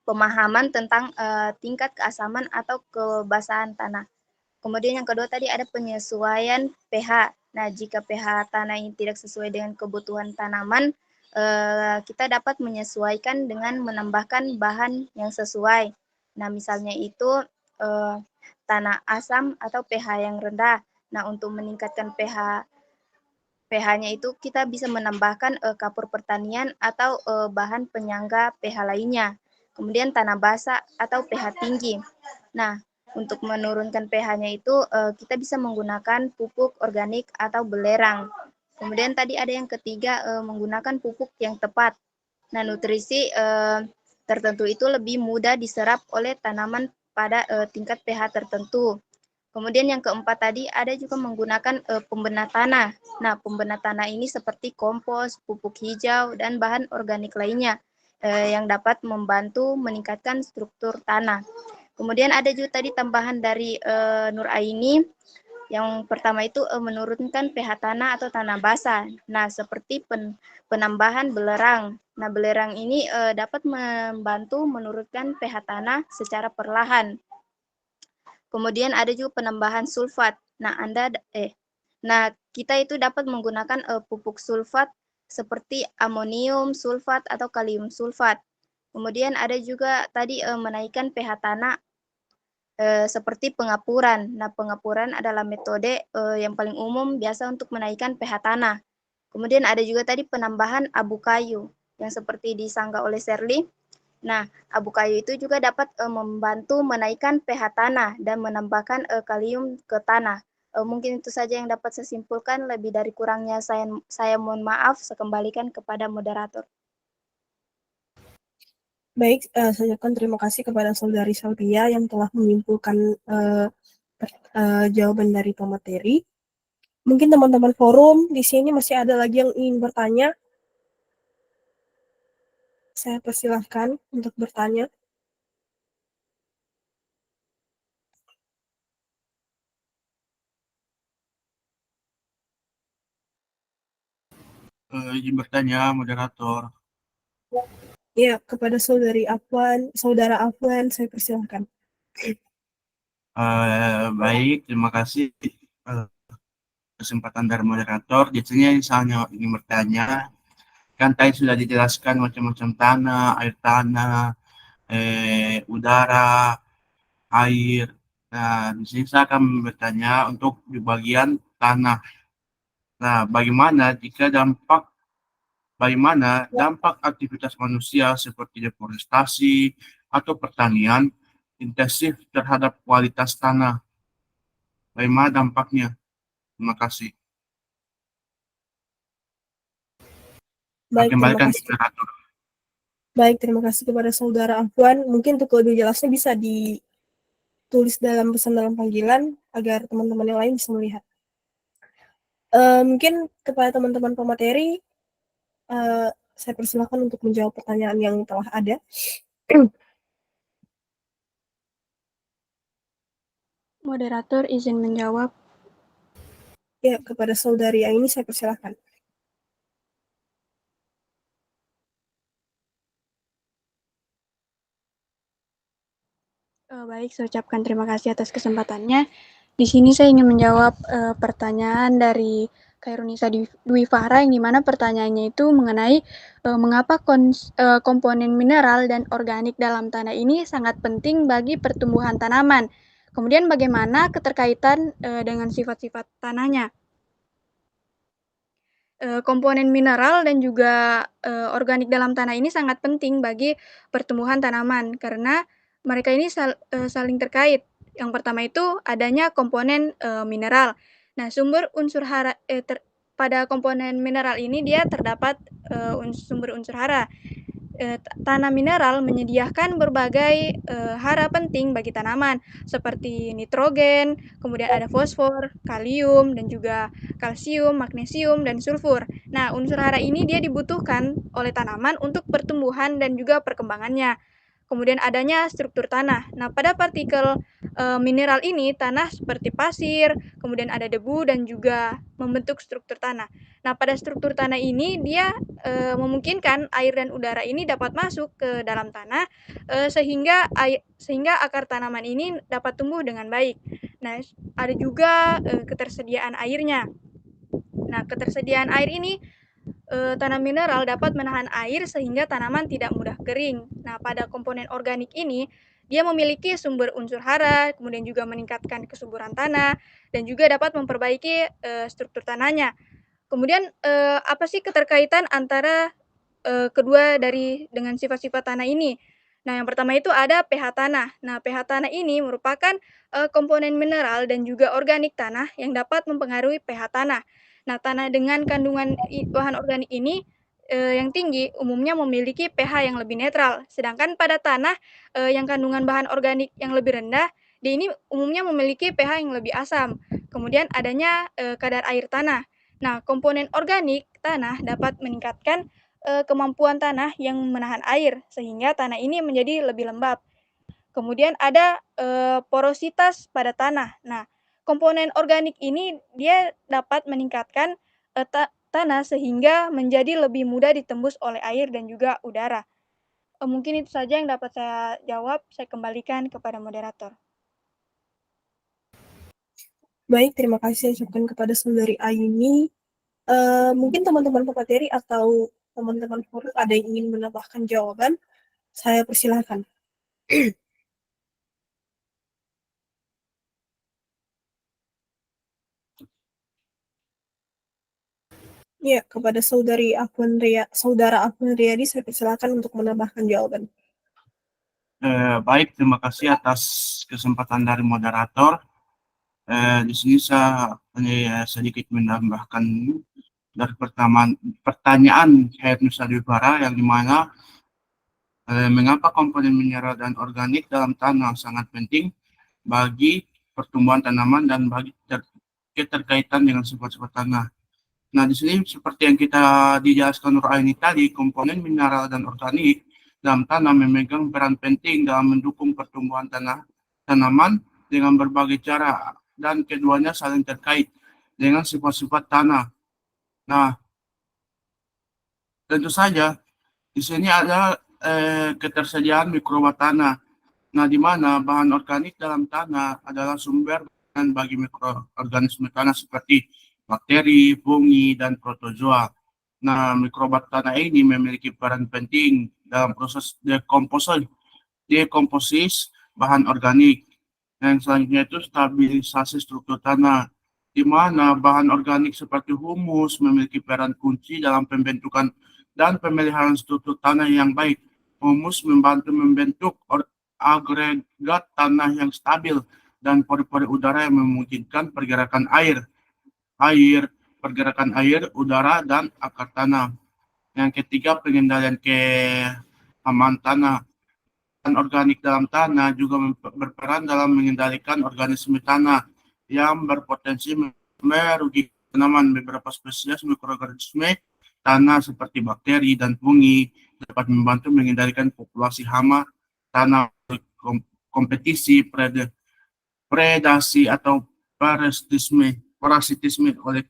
pemahaman tentang tingkat keasaman atau kebasahan tanah. Kemudian yang kedua tadi ada penyesuaian pH. Nah, jika pH tanah ini tidak sesuai dengan kebutuhan tanaman, kita dapat menyesuaikan dengan menambahkan bahan yang sesuai. Nah, misalnya itu tanah asam atau pH yang rendah. Nah, untuk meningkatkan pH-nya itu kita bisa menambahkan kapur pertanian atau bahan penyangga pH lainnya. Kemudian tanah basah atau pH tinggi. Nah, untuk menurunkan pH-nya itu kita bisa menggunakan pupuk organik atau belerang. Kemudian tadi ada yang ketiga menggunakan pupuk yang tepat. Nah, nutrisi tertentu itu lebih mudah diserap oleh tanaman pada tingkat pH tertentu. Kemudian yang keempat tadi ada juga menggunakan pembenah tanah. Nah, pembenah tanah ini seperti kompos, pupuk hijau, dan bahan organik lainnya. yang dapat membantu meningkatkan struktur tanah. Kemudian ada juga tadi tambahan dari Nur Aini. Yang pertama itu menurunkan pH tanah atau tanah basah. Nah, seperti penambahan belerang. Nah, belerang ini dapat membantu menurunkan pH tanah secara perlahan. Kemudian ada juga penambahan sulfat. Nah, kita itu dapat menggunakan pupuk sulfat seperti amonium sulfat atau kalium sulfat. Kemudian ada juga tadi menaikkan pH tanah seperti pengapuran. Nah, pengapuran adalah metode yang paling umum biasa untuk menaikkan pH tanah. Kemudian ada juga tadi penambahan abu kayu yang seperti disangka oleh Shirley. Nah, abu kayu itu juga dapat membantu menaikkan pH tanah dan menambahkan kalium ke tanah. Mungkin itu saja yang dapat saya simpulkan. Lebih dari kurangnya saya mohon maaf. Saya kembalikan kepada moderator. Baik, saya ucapkan terima kasih kepada Saudari Salvia yang telah menyimpulkan jawaban dari pemateri. Mungkin teman-teman forum di sini masih ada lagi yang ingin bertanya. Saya persilahkan untuk bertanya. Izin bertanya, moderator. Ya, kepada Saudara Afwan, saya persilahkan. Baik, terima kasih kesempatan dari moderator. Biasanya misalnya ingin bertanya, kan tadi sudah dijelaskan macam-macam tanah, air tanah, udara, air. Nah, di sini saya akan bertanya untuk di bagian tanah. Nah, bagaimana dampak aktivitas manusia seperti deforestasi atau pertanian intensif terhadap kualitas tanah? Bagaimana dampaknya? Terima kasih. Baik, terima Kembalikan kasih. moderator. Baik, terima kasih kepada Saudara Afwan. Mungkin untuk lebih jelasnya bisa ditulis dalam pesan dalam panggilan agar teman-teman yang lain bisa melihat. Mungkin kepada teman-teman pemateri, saya persilakan untuk menjawab pertanyaan yang telah ada. Moderator izin menjawab. Ya, kepada Saudari Aini saya persilakan. Baik, saya ucapkan terima kasih atas kesempatannya. Di sini saya ingin menjawab pertanyaan dari Khairunisa Dwi Fahra, yang dimana pertanyaannya itu mengenai mengapa komponen mineral dan organik dalam tanah ini sangat penting bagi pertumbuhan tanaman. Kemudian bagaimana keterkaitan dengan sifat-sifat tanahnya. Komponen mineral dan juga organik dalam tanah ini sangat penting bagi pertumbuhan tanaman karena mereka ini saling terkait. Yang pertama itu adanya komponen mineral. Nah, sumber unsur hara pada komponen mineral ini dia terdapat sumber unsur hara. Tanah mineral menyediakan berbagai hara penting bagi tanaman seperti nitrogen, kemudian ada fosfor, kalium, dan juga kalsium, magnesium, dan sulfur. Nah, unsur hara ini dia dibutuhkan oleh tanaman untuk pertumbuhan dan juga perkembangannya. Kemudian adanya struktur tanah. Nah, pada partikel mineral ini, tanah seperti pasir, kemudian ada debu dan juga membentuk struktur tanah. Nah, pada struktur tanah ini dia memungkinkan air dan udara ini dapat masuk ke dalam tanah sehingga akar tanaman ini dapat tumbuh dengan baik. Nah, ada juga ketersediaan airnya. Nah, ketersediaan air ini tanah mineral dapat menahan air sehingga tanaman tidak mudah kering. Nah, pada komponen organik ini, dia memiliki sumber unsur hara, kemudian juga meningkatkan kesuburan tanah, dan juga dapat memperbaiki struktur tanahnya. Kemudian, apa sih keterkaitan antara kedua dengan sifat-sifat tanah ini? Nah, yang pertama itu ada pH tanah. Nah, pH tanah ini merupakan komponen mineral dan juga organik tanah yang dapat mempengaruhi pH tanah. Nah, tanah dengan kandungan bahan organik ini yang tinggi umumnya memiliki pH yang lebih netral, sedangkan pada tanah yang kandungan bahan organik yang lebih rendah, dia ini umumnya memiliki pH yang lebih asam. Kemudian adanya kadar air tanah. Nah, komponen organik tanah dapat meningkatkan kemampuan tanah yang menahan air, sehingga tanah ini menjadi lebih lembab. Kemudian ada porositas pada tanah. Nah, komponen organik ini dia dapat meningkatkan tanah sehingga menjadi lebih mudah ditembus oleh air dan juga udara. Mungkin itu saja yang dapat saya jawab. Saya kembalikan kepada moderator. Baik, terima kasih saya ucapkan kepada saudari Ayuni. Mungkin teman-teman pemateri atau teman-teman forum ada yang ingin menambahkan jawaban, saya persilahkan. Ya, kepada saudara Afwan Riyadi, saya persilahkan untuk menambahkan jawaban. Baik, terima kasih atas kesempatan dari moderator. Di sini saya sedikit menambahkan dari pertanyaan Head Nusa Dewibara yang dimana mengapa komponen mineral dan organik dalam tanah sangat penting bagi pertumbuhan tanaman dan bagi keterkaitan dengan sifat-sifat tanah. Nah, di sini seperti yang kita dijelaskan Nur Aini tadi, komponen mineral dan organik dalam tanah memegang peran penting dalam mendukung pertumbuhan tanaman dengan berbagai cara, dan keduanya saling terkait dengan sifat-sifat tanah. Nah, tentu saja di sini ada ketersediaan mikroba tanah. Nah, di mana bahan organik dalam tanah adalah sumber bagi mikroorganisme tanah seperti bakteri, fungi, dan protozoa. Nah, mikroba tanah ini memiliki peran penting dalam proses dekomposis bahan organik. Yang selanjutnya itu stabilisasi struktur tanah, di mana bahan organik seperti humus memiliki peran kunci dalam pembentukan dan pemeliharaan struktur tanah yang baik. Humus membantu membentuk agregat tanah yang stabil dan pori-pori udara yang memungkinkan pergerakan pergerakan air, udara, dan akar tanah. Yang ketiga, pengendalian keaman tanah. Dan organik dalam tanah juga berperan dalam mengendalikan organisme tanah yang berpotensi merugikan tanaman. Beberapa spesies mikroorganisme tanah seperti bakteri dan fungi dapat membantu mengendalikan populasi hama tanah, kompetisi, predasi atau parasitisme oleh.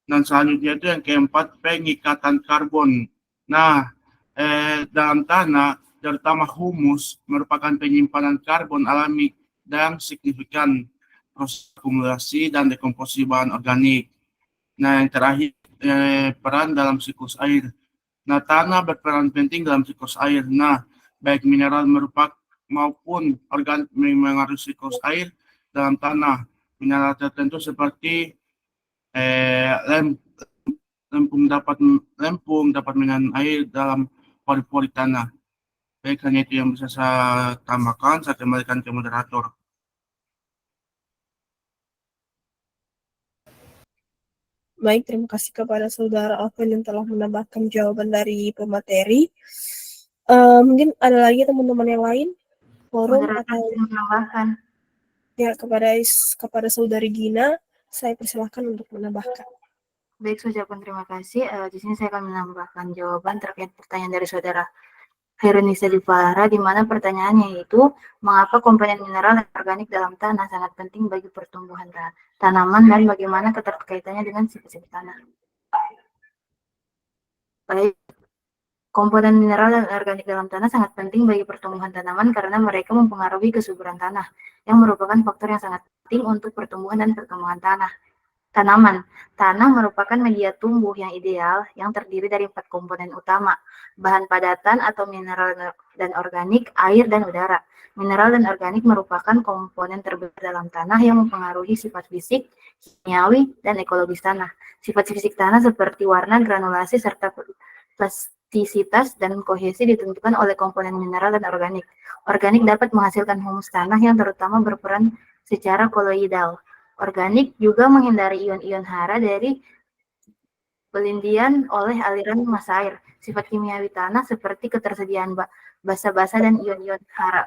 Dan selanjutnya itu yang keempat, pengikatan karbon. Nah, dalam tanah terutama humus merupakan penyimpanan karbon alami dan signifikan proses akumulasi dan dekomposisi bahan organik. Nah, yang terakhir peran dalam siklus air. Nah, tanah berperan penting dalam siklus air. Nah, baik mineral maupun organik mengaruhi siklus air dalam tanah. Mineral tertentu seperti lempung dapat menahan air dalam pori-pori tanah. Baik, hanya itu yang bisa saya tambahkan. Saya kembalikan ke moderator. Baik, terima kasih kepada saudara Alvin yang telah menambahkan jawaban dari pemateri. Mungkin ada lagi teman-teman yang lain? Forum atau menambahkan. Ya, kepada saudari Gina, saya persilahkan untuk menambahkan. Baik, saya ucapkan terima kasih. Di sini saya akan menambahkan jawaban terkait pertanyaan dari saudara Herunisa Dipara, di mana pertanyaannya yaitu, mengapa komponen mineral dan organik dalam tanah sangat penting bagi pertumbuhan tanaman dan bagaimana keterkaitannya dengan sifat-sifat tanah. Baik, komponen mineral dan organik dalam tanah sangat penting bagi pertumbuhan tanaman karena mereka mempengaruhi kesuburan tanah, yang merupakan faktor yang sangat penting untuk pertumbuhan dan perkembangan tanaman. Tanah merupakan media tumbuh yang ideal yang terdiri dari 4 komponen utama, bahan padatan atau mineral dan organik, air, dan udara. Mineral dan organik merupakan komponen terbesar dalam tanah yang mempengaruhi sifat fisik, kimiawi, dan ekologis tanah. Sifat fisik tanah seperti warna, granulasi, serta plastisitas dan kohesi ditentukan oleh komponen mineral dan organik. Organik dapat menghasilkan humus tanah yang terutama berperan secara koloidal. Organik juga menghindari ion-ion hara dari pelindian oleh aliran massa air. Sifat kimiawi tanah seperti ketersediaan basa-basa dan ion-ion hara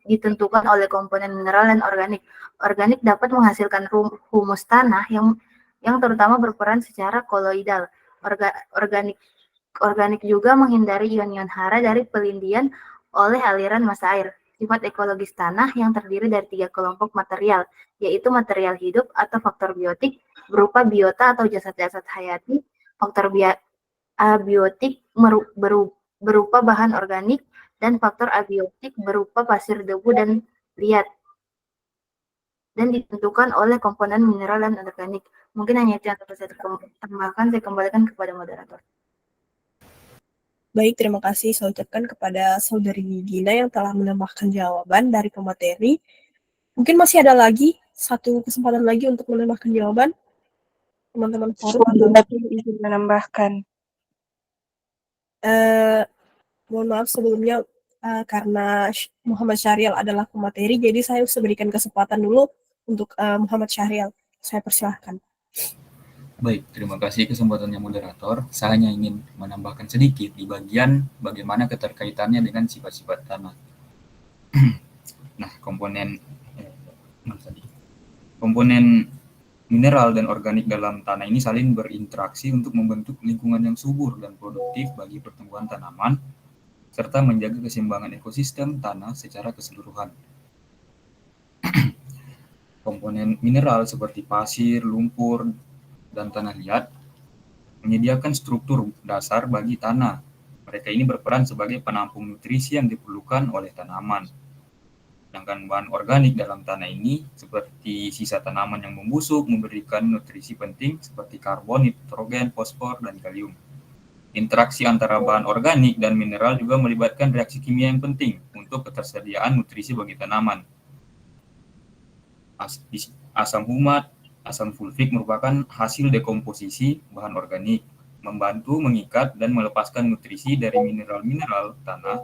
ditentukan oleh komponen mineral dan organik. Organik dapat menghasilkan humus tanah yang terutama berperan secara koloidal. Organik organik juga menghindari ion-ion hara dari pelindian oleh aliran massa air. Sifat ekologis tanah yang terdiri dari 3 kelompok material, yaitu material hidup atau faktor biotik berupa biota atau jasad-jasad hayati, faktor abiotik berupa bahan organik, dan faktor abiotik berupa pasir, debu, dan liat, dan ditentukan oleh komponen mineral dan organik. Mungkin hanya itu yang dapat saya tambahkan. Saya kembalikan kepada moderator. Baik, terima kasih saya ucapkan kepada Saudari Gina yang telah menambahkan jawaban dari pemateri. Mungkin masih ada lagi satu kesempatan lagi untuk menambahkan jawaban. Teman-teman forum lagi izin menambahkan. Mohon maaf sebelumnya karena Muhammad Syahrial adalah pemateri, jadi saya harus berikan kesempatan dulu untuk Muhammad Syahrial. Saya persilahkan. Baik, terima kasih kesempatannya moderator. Saya hanya ingin menambahkan sedikit di bagian bagaimana keterkaitannya dengan sifat-sifat tanah. Nah, komponen mineral dan organik dalam tanah ini saling berinteraksi untuk membentuk lingkungan yang subur dan produktif bagi pertumbuhan tanaman, serta menjaga keseimbangan ekosistem tanah secara keseluruhan. Komponen mineral seperti pasir, lumpur, dan tanah liat menyediakan struktur dasar bagi tanah. Mereka ini berperan sebagai penampung nutrisi yang diperlukan oleh tanaman. Sedangkan bahan organik dalam tanah ini seperti sisa tanaman yang membusuk memberikan nutrisi penting seperti karbon, nitrogen, fosfor, dan kalium. Interaksi antara bahan organik dan mineral juga melibatkan reaksi kimia yang penting untuk ketersediaan nutrisi bagi tanaman. Asam humat, asam fulvik merupakan hasil dekomposisi bahan organik, membantu mengikat dan melepaskan nutrisi dari mineral-mineral tanah,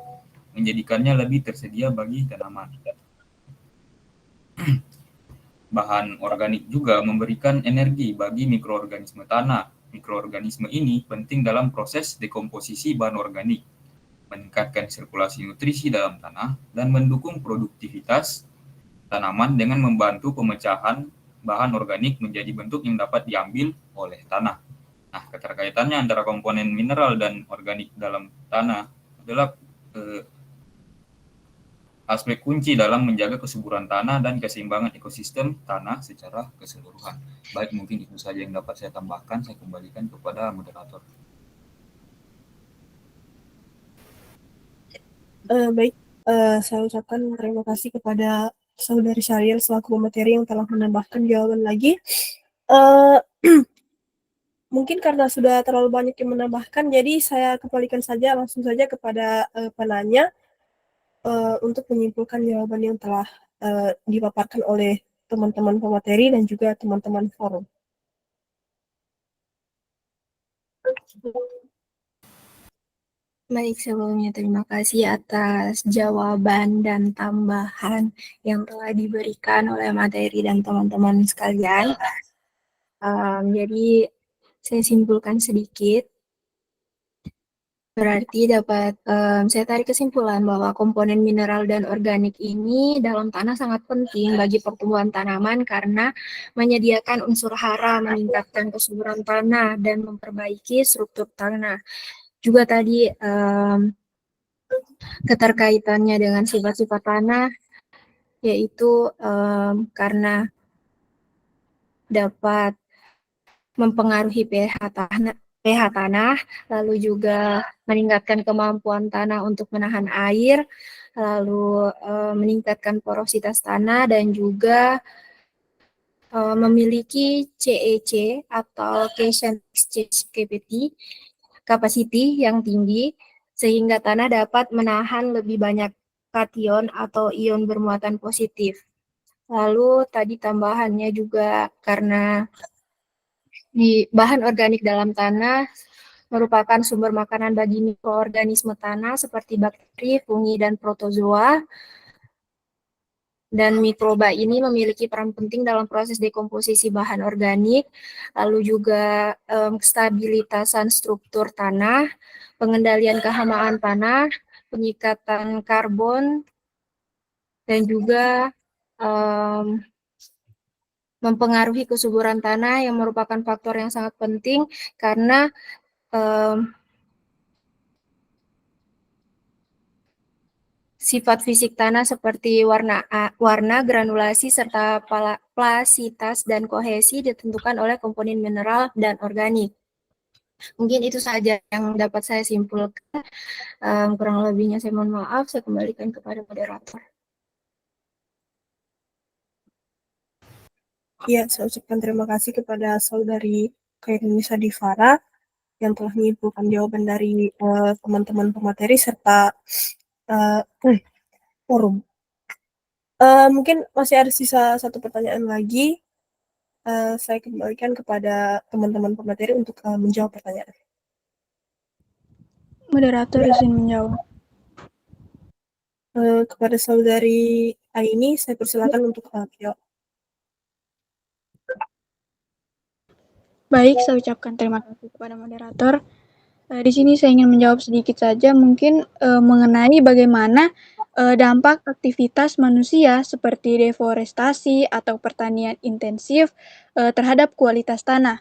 menjadikannya lebih tersedia bagi tanaman. Bahan organik juga memberikan energi bagi mikroorganisme tanah. Mikroorganisme ini penting dalam proses dekomposisi bahan organik, meningkatkan sirkulasi nutrisi dalam tanah, dan mendukung produktivitas tanaman dengan membantu pemecahan bahan organik menjadi bentuk yang dapat diambil oleh tanah. Nah, keterkaitannya antara komponen mineral dan organik dalam tanah adalah aspek kunci dalam menjaga kesuburan tanah dan keseimbangan ekosistem tanah secara keseluruhan. Baik, mungkin itu saja yang dapat saya tambahkan. Saya kembalikan kepada moderator. Baik, saya ucapkan terima kasih kepada Saudari Syahrial selaku pemateri yang telah menambahkan jawaban lagi. Mungkin karena sudah terlalu banyak yang menambahkan, jadi saya kembalikan saja langsung saja kepada penanya untuk menyimpulkan jawaban yang telah dipaparkan oleh teman-teman pemateri dan juga teman-teman forum. Baik, sebelumnya terima kasih atas jawaban dan tambahan yang telah diberikan oleh materi dan teman-teman sekalian. Jadi, saya simpulkan sedikit. Berarti dapat saya tarik kesimpulan bahwa komponen mineral dan organik ini dalam tanah sangat penting bagi pertumbuhan tanaman karena menyediakan unsur hara, meningkatkan kesuburan tanah, dan memperbaiki struktur tanah. Juga tadi keterkaitannya dengan sifat-sifat tanah, yaitu karena dapat mempengaruhi pH tanah, lalu juga meningkatkan kemampuan tanah untuk menahan air, lalu meningkatkan porositas tanah, dan juga memiliki CEC atau cation exchange capacity yang tinggi, sehingga tanah dapat menahan lebih banyak kation atau ion bermuatan positif. Lalu tadi tambahannya juga karena di bahan organik dalam tanah merupakan sumber makanan bagi mikroorganisme tanah seperti bakteri, fungi, dan protozoa. Dan mikroba ini memiliki peran penting dalam proses dekomposisi bahan organik, lalu juga stabilitasan struktur tanah, pengendalian kehamaan tanah, pengikatan karbon, dan juga mempengaruhi kesuburan tanah yang merupakan faktor yang sangat penting karena Sifat fisik tanah seperti warna, granulasi, serta plasitas dan kohesi ditentukan oleh komponen mineral dan organik. Mungkin itu saja yang dapat saya simpulkan. Kurang lebihnya saya mohon maaf, saya kembalikan kepada moderator. Ya, saya ucapkan terima kasih kepada saudari Khairunisa Divara yang telah menyimpulkan jawaban dari teman-teman pemateri serta forum. Mungkin masih ada sisa satu pertanyaan lagi. Saya kembalikan kepada teman-teman pemateri untuk menjawab pertanyaan. Moderator izin menjawab. Kepada saudari Aini, saya persilakan untuk menjawab. Baik, saya ucapkan terima kasih kepada moderator. Di sini saya ingin menjawab sedikit saja mungkin mengenai bagaimana dampak aktivitas manusia seperti deforestasi atau pertanian intensif terhadap kualitas tanah.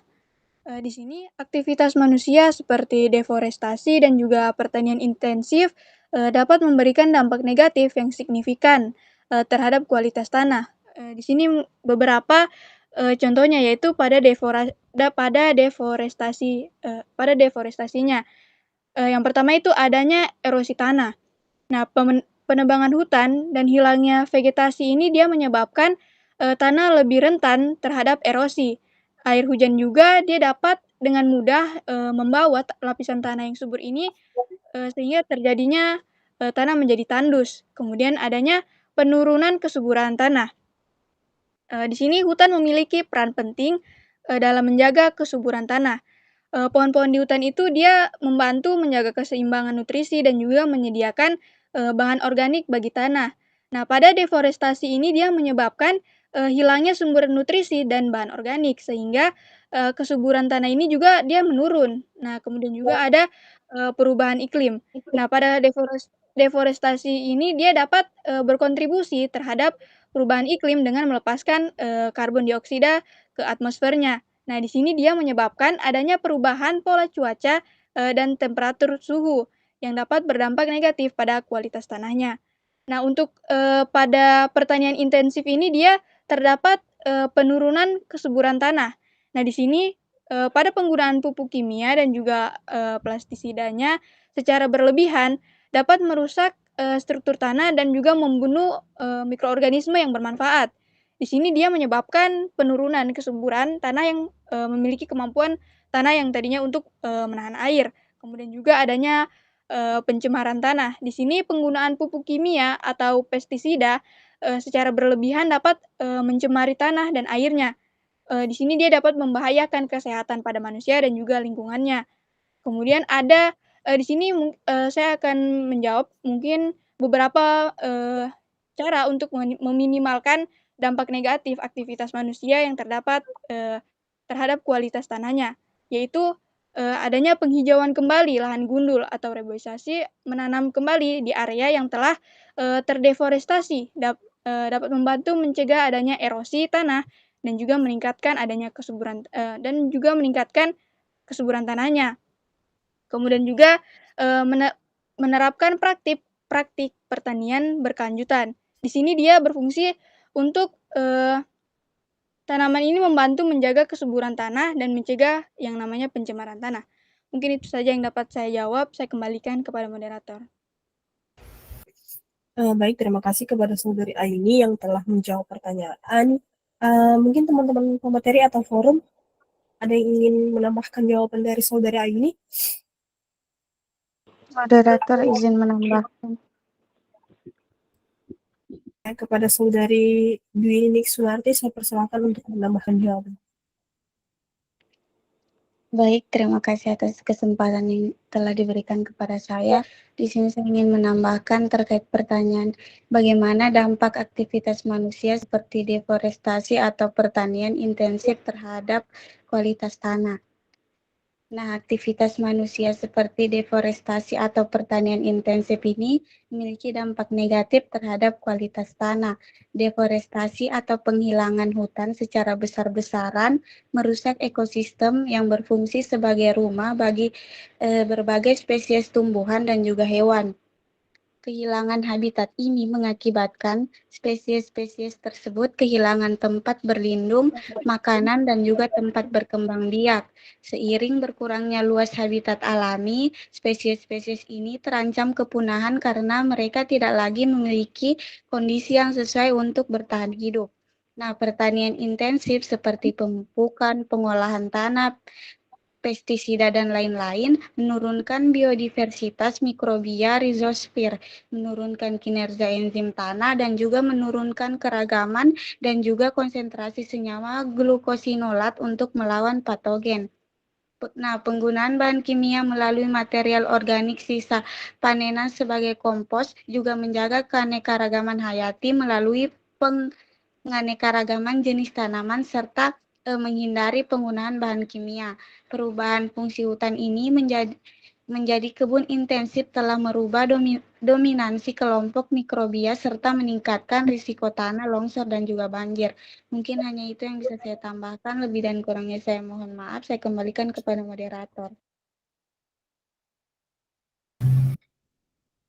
Di sini aktivitas manusia seperti deforestasi dan juga pertanian intensif dapat memberikan dampak negatif yang signifikan terhadap kualitas tanah. Di sini beberapa contohnya yaitu pada deforestasinya. Yang pertama itu adanya erosi tanah. Nah, penebangan hutan dan hilangnya vegetasi ini dia menyebabkan tanah lebih rentan terhadap erosi. Air hujan juga dia dapat dengan mudah membawa lapisan tanah yang subur ini sehingga terjadinya tanah menjadi tandus. Kemudian adanya penurunan kesuburan tanah. Di sini hutan memiliki peran penting dalam menjaga kesuburan tanah. Pohon-pohon di hutan itu dia membantu menjaga keseimbangan nutrisi dan juga menyediakan bahan organik bagi tanah. Nah, pada deforestasi ini dia menyebabkan hilangnya sumber nutrisi dan bahan organik sehingga kesuburan tanah ini juga dia menurun. Nah, kemudian juga ada perubahan iklim. Nah, pada deforestasi ini dia dapat berkontribusi terhadap perubahan iklim dengan melepaskan karbon dioksida ke atmosfernya. Nah, di sini dia menyebabkan adanya perubahan pola cuaca dan temperatur suhu yang dapat berdampak negatif pada kualitas tanahnya. Nah, untuk pada pertanian intensif ini dia terdapat penurunan kesuburan tanah. Nah, di sini pada penggunaan pupuk kimia dan juga plastisidanya secara berlebihan dapat merusak struktur tanah dan juga membunuh mikroorganisme yang bermanfaat. Di sini dia menyebabkan penurunan kesuburan tanah yang memiliki kemampuan tanah yang tadinya untuk menahan air. Kemudian juga adanya pencemaran tanah. Di sini penggunaan pupuk kimia atau pestisida secara berlebihan dapat mencemari tanah dan airnya. Di sini dia dapat membahayakan kesehatan pada manusia dan juga lingkungannya. Kemudian ada di sini saya akan menjawab mungkin beberapa cara untuk meminimalkan dampak negatif aktivitas manusia yang terdapat terhadap kualitas tanahnya, yaitu adanya penghijauan kembali lahan gundul atau reboisasi, menanam kembali di area yang telah terdeforestasi, dapat membantu mencegah adanya erosi tanah dan juga meningkatkan adanya kesuburan dan juga meningkatkan kesuburan tanahnya. Kemudian juga menerapkan praktik pertanian berkelanjutan. Di sini dia berfungsi untuk tanaman ini membantu menjaga kesuburan tanah dan mencegah yang namanya pencemaran tanah. Mungkin itu saja yang dapat saya jawab. Saya kembalikan kepada moderator. Baik, terima kasih kepada saudari Aini yang telah menjawab pertanyaan. Mungkin teman-teman pemateri atau forum ada yang ingin menambahkan jawaban dari saudari Aini? Moderator izin menambahkan. Kepada saudari Dwi Nik Sunarti, saya persilakan untuk menambahkan jawaban. Baik, terima kasih atas kesempatan yang telah diberikan kepada saya. Di sini saya ingin menambahkan terkait pertanyaan bagaimana dampak aktivitas manusia seperti deforestasi atau pertanian intensif terhadap kualitas tanah. Nah, aktivitas manusia seperti deforestasi atau pertanian intensif ini memiliki dampak negatif terhadap kualitas tanah. Deforestasi atau penghilangan hutan secara besar-besaran merusak ekosistem yang berfungsi sebagai rumah bagi berbagai spesies tumbuhan dan juga hewan. Kehilangan habitat ini mengakibatkan spesies-spesies tersebut kehilangan tempat berlindung, makanan, dan juga tempat berkembang biak. Seiring berkurangnya luas habitat alami, spesies-spesies ini terancam kepunahan karena mereka tidak lagi memiliki kondisi yang sesuai untuk bertahan hidup. Nah, pertanian intensif seperti pemupukan, pengolahan tanah, pestisida, dan lain-lain menurunkan biodiversitas mikrobia rhizosfer, menurunkan kinerja enzim tanah, dan juga menurunkan keragaman dan juga konsentrasi senyawa glukosinolat untuk melawan patogen. Nah, penggunaan bahan kimia melalui material organik sisa panenan sebagai kompos juga menjaga keanekaragaman hayati melalui penganekaragaman jenis tanaman serta menghindari penggunaan bahan kimia. Perubahan fungsi hutan ini menjadi kebun intensif telah merubah dominansi kelompok mikrobia serta meningkatkan risiko tanah longsor dan juga banjir. Mungkin hanya itu yang bisa saya tambahkan, lebih dan kurangnya saya mohon maaf. Saya kembalikan kepada moderator.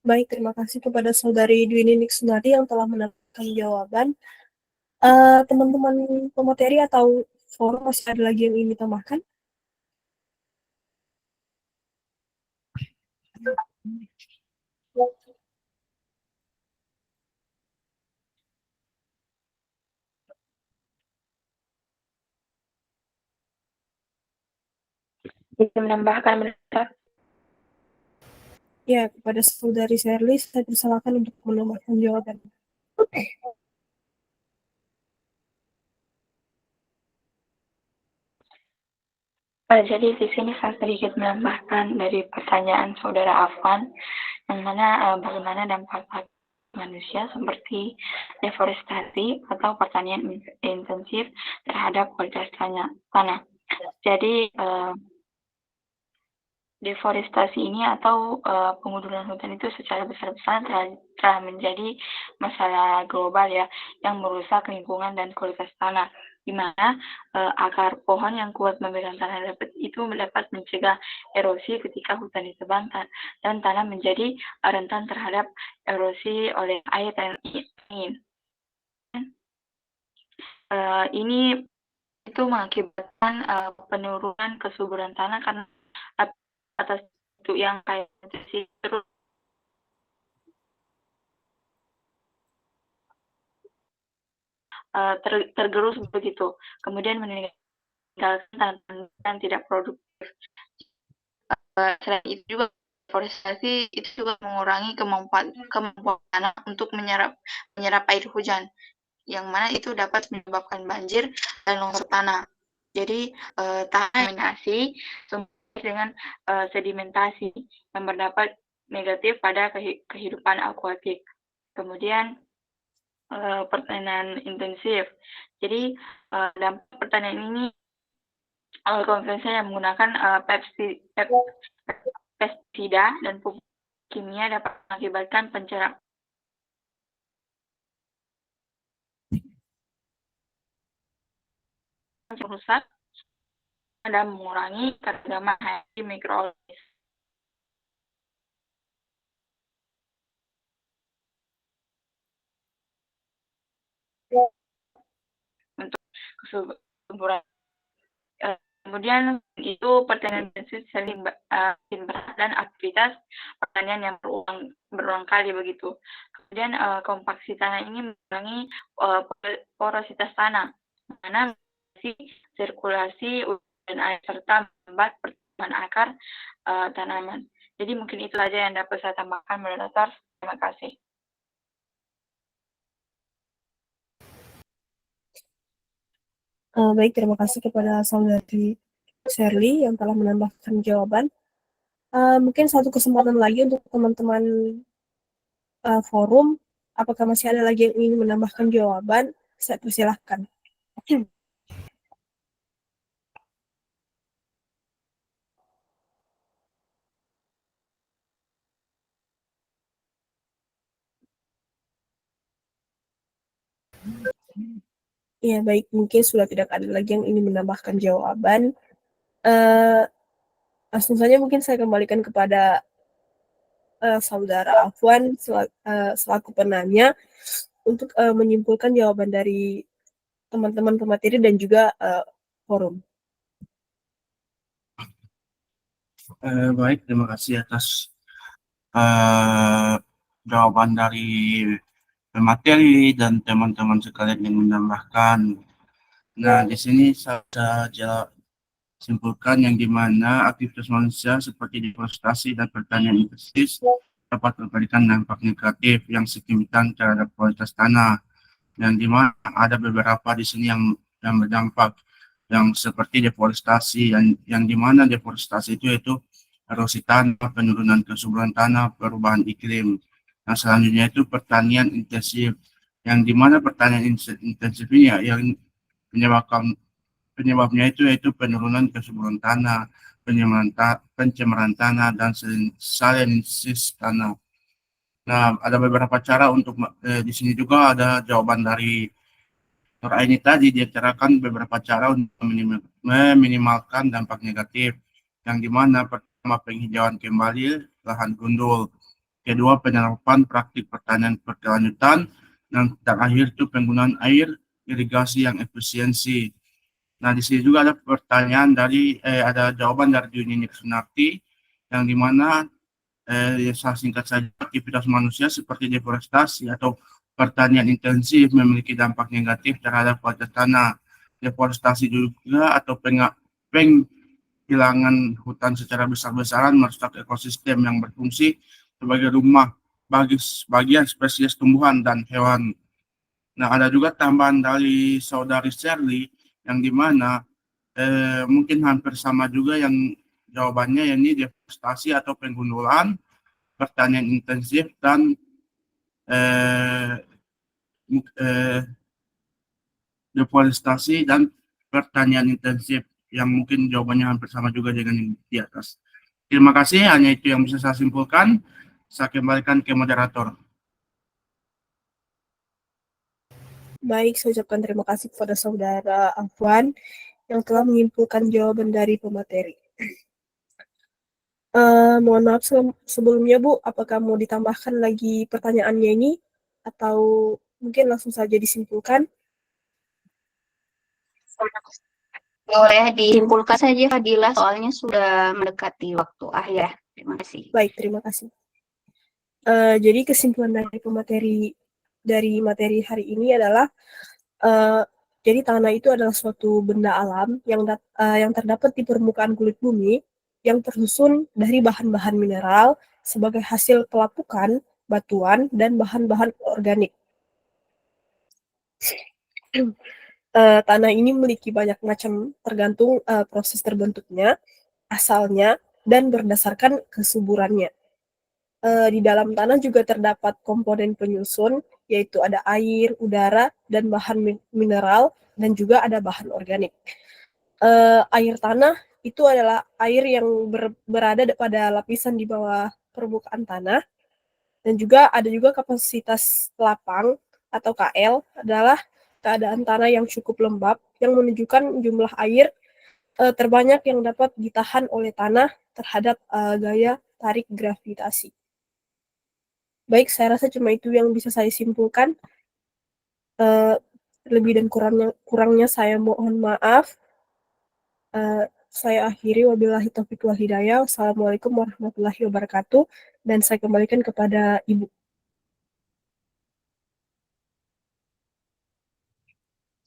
Baik, terima kasih kepada Saudari Dwini Nixunari yang telah menambahkan jawaban. Teman-teman pemateri atau forum masih ada lagi yang ingin ditambahkan? Bisa menambahkan benar. Ya, kepada Saudari Sherly, saya persilakan untuk menambahkan jawaban. Jadi di sini saya sedikit menambahkan dari pertanyaan Saudara Afwan, yang mana bagaimana dampak manusia seperti deforestasi atau pertanian intensif terhadap kualitas tanah. Jadi deforestasi ini atau pengunduran hutan itu secara besar-besaran telah menjadi masalah global ya, yang merusak lingkungan dan kualitas tanah, di mana akar pohon yang kuat memberikan tanah itu dapat mencegah erosi ketika hutan ditebang dan tanah menjadi rentan terhadap erosi oleh air dan angin. Ini itu mengakibatkan penurunan kesuburan tanah karena atas itu yang kayak terus tergerus begitu, kemudian meninggalkan tanaman tidak produktif. Selain itu juga deforestasi itu juga mengurangi kemampuan tanah untuk menyerap air hujan, yang mana itu dapat menyebabkan banjir dan longsor tanah. Jadi tanah dominasi dengan sedimentasi yang berdampak negatif pada kehidupan akuatik. Kemudian pertanian intensif. Jadi dampak pertanian ini konvensional yang menggunakan pestisida dan pupuk kimia dapat mengakibatkan pencerahan rusak dan mengurangi keragaman hayati mikroorganisme. Untuk kesuburan. Kemudian itu pertanian intensif sering berat dan aktivitas pertanian yang berulang kali begitu. Kemudian kompaksi tanah ini mengurangi porositas tanah, mana sirkulasi dan air serta membuat pertumbuhan akar tanaman. Jadi mungkin itu saja yang dapat saya tambahkan, moderator. Terima kasih. Baik, terima kasih kepada Saudari Sherly yang telah menambahkan jawaban. Mungkin satu kesempatan lagi untuk teman-teman forum, apakah masih ada lagi yang ingin menambahkan jawaban? Saya persilahkan. Ya, baik. Mungkin sudah tidak ada lagi yang ingin menambahkan jawaban. Langsung saja mungkin saya kembalikan kepada Saudara Afwan selaku penanya untuk menyimpulkan jawaban dari teman-teman pemateri dan juga forum. Baik, terima kasih atas jawaban dari pemateri dan teman-teman sekalian yang menambahkan. Nah, di sini saya simpulkan yang dimana aktivitas manusia seperti deforestasi dan pertanian intensif dapat memberikan dampak negatif yang signifikan terhadap kualitas tanah. Yang dimana ada beberapa di sini yang berdampak yang seperti deforestasi yang dimana deforestasi itu yaitu erosi tanah, penurunan kesuburan tanah, perubahan iklim. Nah, selanjutnya itu pertanian intensif yang dimana pertanian intensif ini yang penyebabnya itu yaitu penurunan kesuburan tanah, pencemaran tanah dan salinitas tanah. Nah, ada beberapa cara untuk di sini juga ada jawaban dari Nur Aini tadi diacarakan beberapa cara untuk meminimalkan dampak negatif, yang dimana pertama penghijauan kembali lahan gundul, kedua penerapan praktik pertanian berkelanjutan, dan terakhir itu penggunaan air irigasi yang efisiensi. Nah, di sini juga ada pertanyaan ada jawaban dari Yuni Sunarti, yang dimana saya singkat saja, aktivitas manusia seperti deforestasi atau pertanian intensif memiliki dampak negatif terhadap kualitas tanah. Deforestasi juga atau penghilangan hutan secara besar-besaran merusak ekosistem yang berfungsi sebagai rumah bagi sebagian spesies tumbuhan dan hewan. Nah, ada juga tambahan dari saudari Shirley yang dimana mungkin hampir sama juga yang jawabannya, yakni deforestasi atau penggundulan, pertanian intensif, dan deforestasi dan pertanian intensif, yang mungkin jawabannya hampir sama juga dengan yang di atas. Terima kasih, hanya itu yang bisa saya simpulkan. Saya kembalikan ke moderator. Baik, saya ucapkan terima kasih kepada saudara Afwan yang telah menyimpulkan jawaban dari pemateri. Mohon maaf sebelumnya Bu, apakah mau ditambahkan lagi pertanyaannya ini atau mungkin langsung saja disimpulkan? Boleh disimpulkan saja Fadilah, soalnya sudah mendekati waktu akhir. Terima kasih. Baik, terima kasih. Jadi kesimpulan dari materi hari ini adalah jadi tanah itu adalah suatu benda alam yang terdapat di permukaan kulit bumi yang tersusun dari bahan-bahan mineral sebagai hasil pelapukan, batuan, dan bahan-bahan organik. Tanah ini memiliki banyak macam tergantung proses terbentuknya, asalnya, dan berdasarkan kesuburannya. Di dalam tanah juga terdapat komponen penyusun, yaitu ada air, udara, dan bahan mineral, dan juga ada bahan organik. Air tanah itu adalah air yang berada pada lapisan di bawah permukaan tanah, dan juga ada juga kapasitas lapang atau KL adalah keadaan tanah yang cukup lembab yang menunjukkan jumlah air terbanyak yang dapat ditahan oleh tanah terhadap gaya tarik gravitasi. Baik, saya rasa cuma itu yang bisa saya simpulkan. Lebih dan kurangnya saya mohon maaf. Saya akhiri, wabillahi taufiq wal hidayah. Wassalamualaikum warahmatullahi wabarakatuh. Dan saya kembalikan kepada Ibu.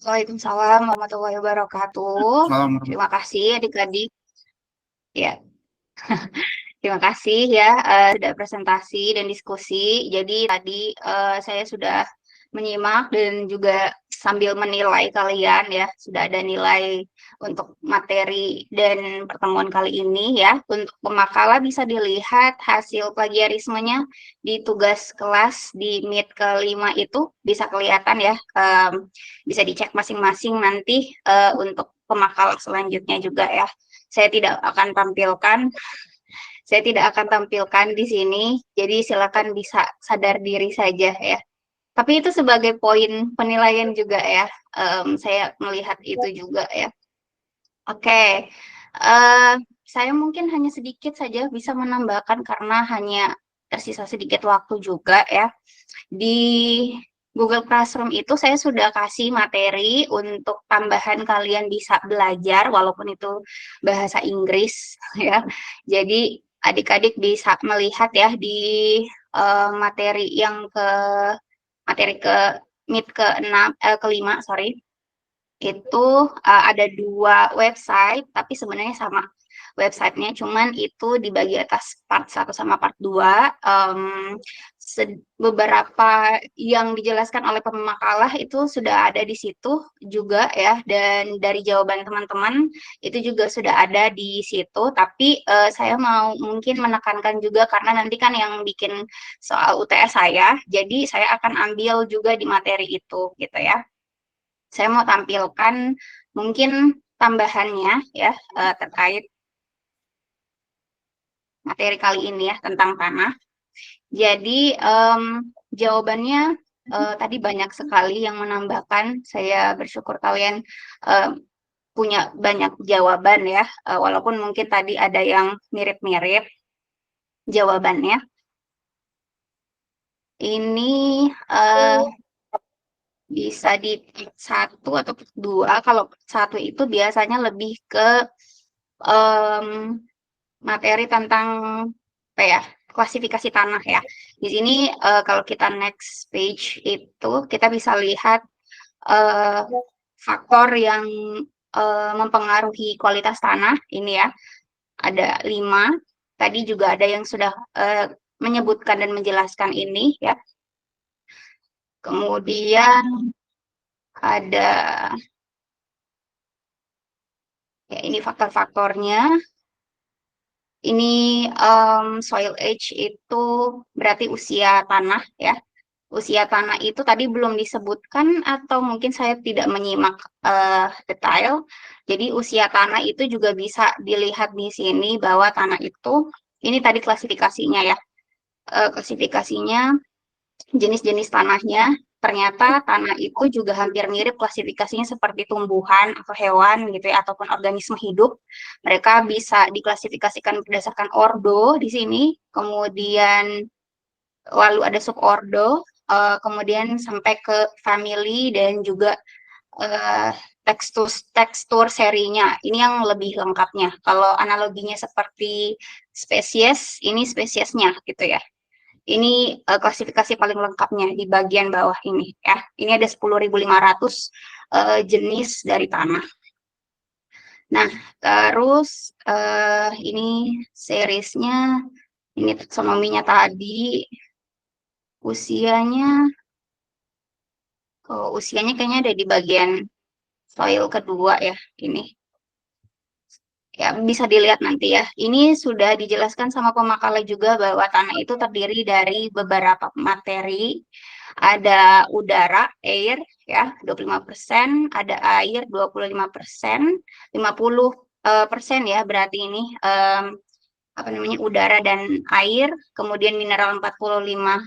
Waalaikumsalam warahmatullahi wabarakatuh. Terima kasih adik-adik. Ya. Terima kasih ya sudah presentasi dan diskusi. Jadi tadi saya sudah menyimak dan juga sambil menilai kalian ya, sudah ada nilai untuk materi dan pertemuan kali ini ya. Untuk pemakala bisa dilihat hasil plagiarismenya di tugas kelas di Meet ke-5 itu bisa kelihatan ya, bisa dicek masing-masing nanti untuk pemakala selanjutnya juga ya. Saya tidak akan tampilkan di sini, jadi silakan bisa sadar diri saja ya. Tapi itu sebagai poin penilaian juga ya, saya melihat itu juga ya. Oke, saya mungkin hanya sedikit saja bisa menambahkan karena hanya tersisa sedikit waktu juga ya. Di Google Classroom itu saya sudah kasih materi untuk tambahan kalian bisa belajar walaupun itu bahasa Inggris ya. Jadi adik-adik bisa melihat ya di materi kelima sorry. Itu ada 2 website tapi sebenarnya sama websitenya, cuman itu dibagi atas part 1 sama part 2. Beberapa yang dijelaskan oleh pemakalah itu sudah ada di situ juga ya, dan dari jawaban teman-teman itu juga sudah ada di situ, tapi saya mau mungkin menekankan juga karena nanti kan yang bikin soal UTS saya, jadi saya akan ambil juga di materi itu gitu ya. Saya mau tampilkan mungkin tambahannya ya terkait materi kali ini ya tentang tanah. Jadi jawabannya tadi banyak sekali yang menambahkan. Saya bersyukur kalian punya banyak jawaban ya, walaupun mungkin tadi ada yang mirip-mirip jawabannya. Ini bisa di 1 atau 2. Kalau 1 itu biasanya lebih ke materi tentang apa ya, klasifikasi tanah ya. Di sini kalau kita next page itu kita bisa lihat faktor yang mempengaruhi kualitas tanah ini ya. Ada 5. Tadi juga ada yang sudah menyebutkan dan menjelaskan ini ya. Kemudian ada ya, ini faktor-faktornya. Ini soil age itu berarti usia tanah ya. Usia tanah itu tadi belum disebutkan atau mungkin saya tidak menyimak detail. Jadi usia tanah itu juga bisa dilihat di sini bahwa tanah itu, ini tadi klasifikasinya ya. Klasifikasinya, jenis-jenis tanahnya, ternyata tanah itu juga hampir mirip klasifikasinya seperti tumbuhan atau hewan gitu ya, ataupun organisme hidup. Mereka bisa diklasifikasikan berdasarkan ordo di sini, kemudian lalu ada subordo, kemudian sampai ke family dan juga tekstur serinya. Ini yang lebih lengkapnya. Kalau analoginya seperti spesies, ini spesiesnya gitu ya. Ini klasifikasi paling lengkapnya di bagian bawah ini ya. Ini ada 10.500 jenis dari tanah. Nah, terus ini seriesnya, ini taksonominya tadi, usianya kayaknya ada di bagian soil kedua ya, ini. Ya, bisa dilihat nanti ya. Ini sudah dijelaskan sama pemakalah juga bahwa tanah itu terdiri dari beberapa materi. Ada udara, air, ya, 25%, ada air 25%, 50% ya, berarti ini apa namanya, udara dan air, kemudian mineral 45.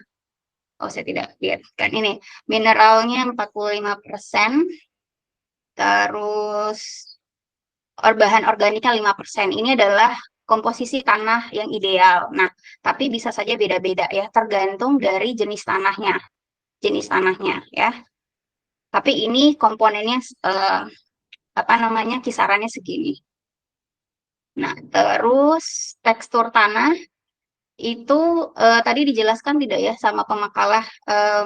Oh, saya tidak lihat kan ini. Mineralnya 45%, terus bahan organiknya 5%. Ini adalah komposisi tanah yang ideal. Nah, tapi bisa saja beda-beda ya, tergantung dari jenis tanahnya ya. Tapi ini komponennya apa namanya, kisarannya segini. Nah, terus tekstur tanah itu tadi dijelaskan tidak ya sama pemakalah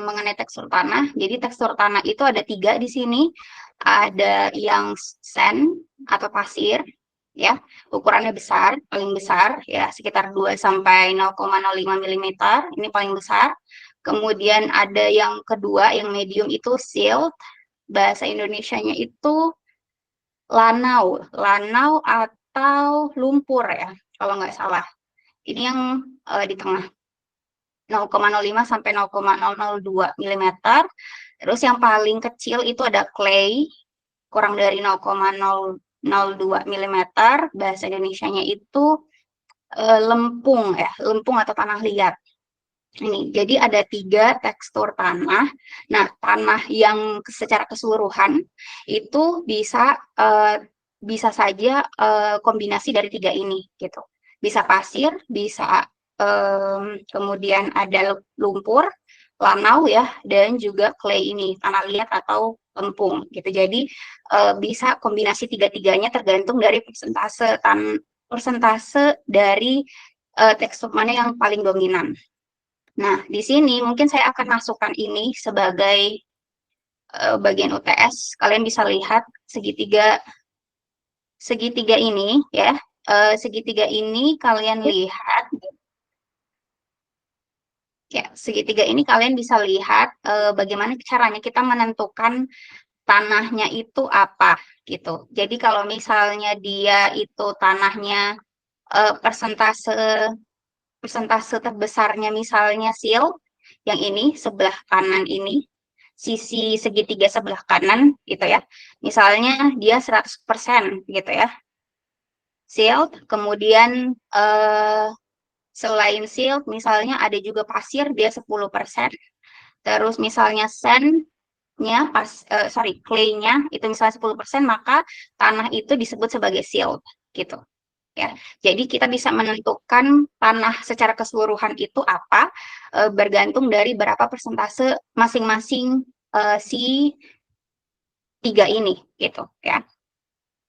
mengenai tekstur tanah. Jadi tekstur tanah itu ada 3 di sini. Ada yang sand atau pasir ya, ukurannya besar, paling besar ya, sekitar 2 sampai 0,05 mm, ini paling besar. Kemudian ada yang kedua, yang medium itu silt, bahasa Indonesianya itu lanau atau lumpur ya, kalau nggak salah. Ini yang di tengah, 0,05 sampai 0,002 mm. Terus yang paling kecil itu ada clay, kurang dari 0,002 mm. Bahasa Indonesianya itu lempung ya, lempung atau tanah liat. Ini, jadi ada 3 tekstur tanah. Nah, tanah yang secara keseluruhan itu bisa saja kombinasi dari 3 ini gitu. Bisa pasir, bisa kemudian ada lumpur, lanau ya, dan juga clay ini, tanah liat atau lempung gitu. Jadi bisa kombinasi tiga-tiganya tergantung dari persentase dari tekstur mana yang paling dominan. Nah, di sini mungkin saya akan masukkan ini sebagai bagian UTS. Kalian bisa lihat segitiga ini ya. Segitiga ini kalian lihat ya, segitiga ini kalian bisa lihat bagaimana caranya kita menentukan tanahnya itu apa gitu. Jadi kalau misalnya dia itu tanahnya persentase terbesarnya misalnya silt, yang ini sebelah kanan ini, sisi segitiga sebelah kanan gitu ya. Misalnya dia 100% gitu ya. Silt, kemudian selain silt misalnya ada juga pasir, dia 10%. Terus misalnya sand-nya clay-nya itu misalnya 10%, maka tanah itu disebut sebagai silt gitu. Ya, jadi kita bisa menentukan tanah secara keseluruhan itu apa bergantung dari berapa persentase masing-masing si tiga ini gitu ya.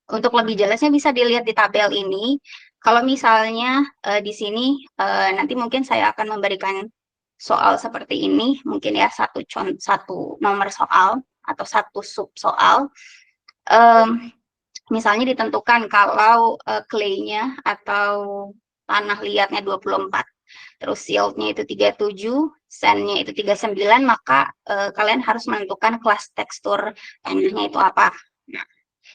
Untuk lebih jelasnya bisa dilihat di tabel ini. Kalau misalnya di sini nanti mungkin saya akan memberikan soal seperti ini, mungkin ya satu nomor soal atau satu sub soal. Misalnya ditentukan kalau clay-nya atau tanah liatnya 24, terus silt-nya itu 37, sand-nya itu 39, maka kalian harus menentukan kelas tekstur tanahnya itu apa. Nah,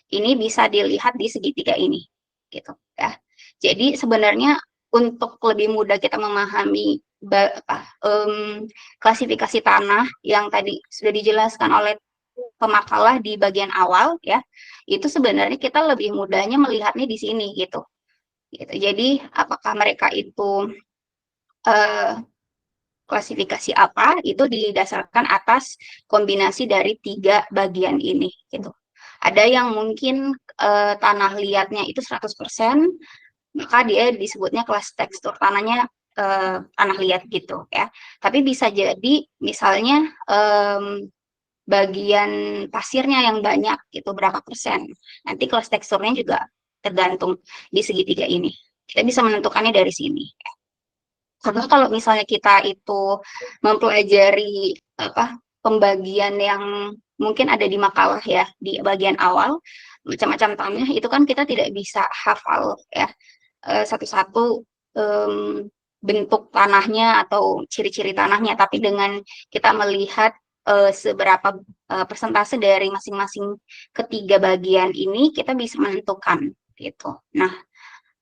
ini bisa dilihat di segitiga ini, gitu ya. Jadi sebenarnya untuk lebih mudah kita memahami klasifikasi tanah yang tadi sudah dijelaskan oleh pemakalah di bagian awal ya, itu sebenarnya kita lebih mudahnya melihatnya di sini gitu. Jadi apakah mereka itu klasifikasi apa, itu didasarkan atas kombinasi dari tiga bagian ini gitu. Ada yang mungkin tanah liatnya itu 100%, maka dia disebutnya kelas tekstur tanahnya tanah liat gitu ya. Tapi bisa jadi misalnya bagian pasirnya yang banyak gitu, berapa persen. Nanti kelas teksturnya juga tergantung di segitiga ini. Kita bisa menentukannya dari sini. Karena kalau misalnya kita itu mempelajari pembagian yang mungkin ada di makalah ya, di bagian awal, macam-macam tanah, itu kan kita tidak bisa hafal ya satu-satu bentuk tanahnya atau ciri-ciri tanahnya, tapi dengan kita melihat seberapa persentase dari masing-masing ketiga bagian ini, kita bisa menentukan gitu. Nah,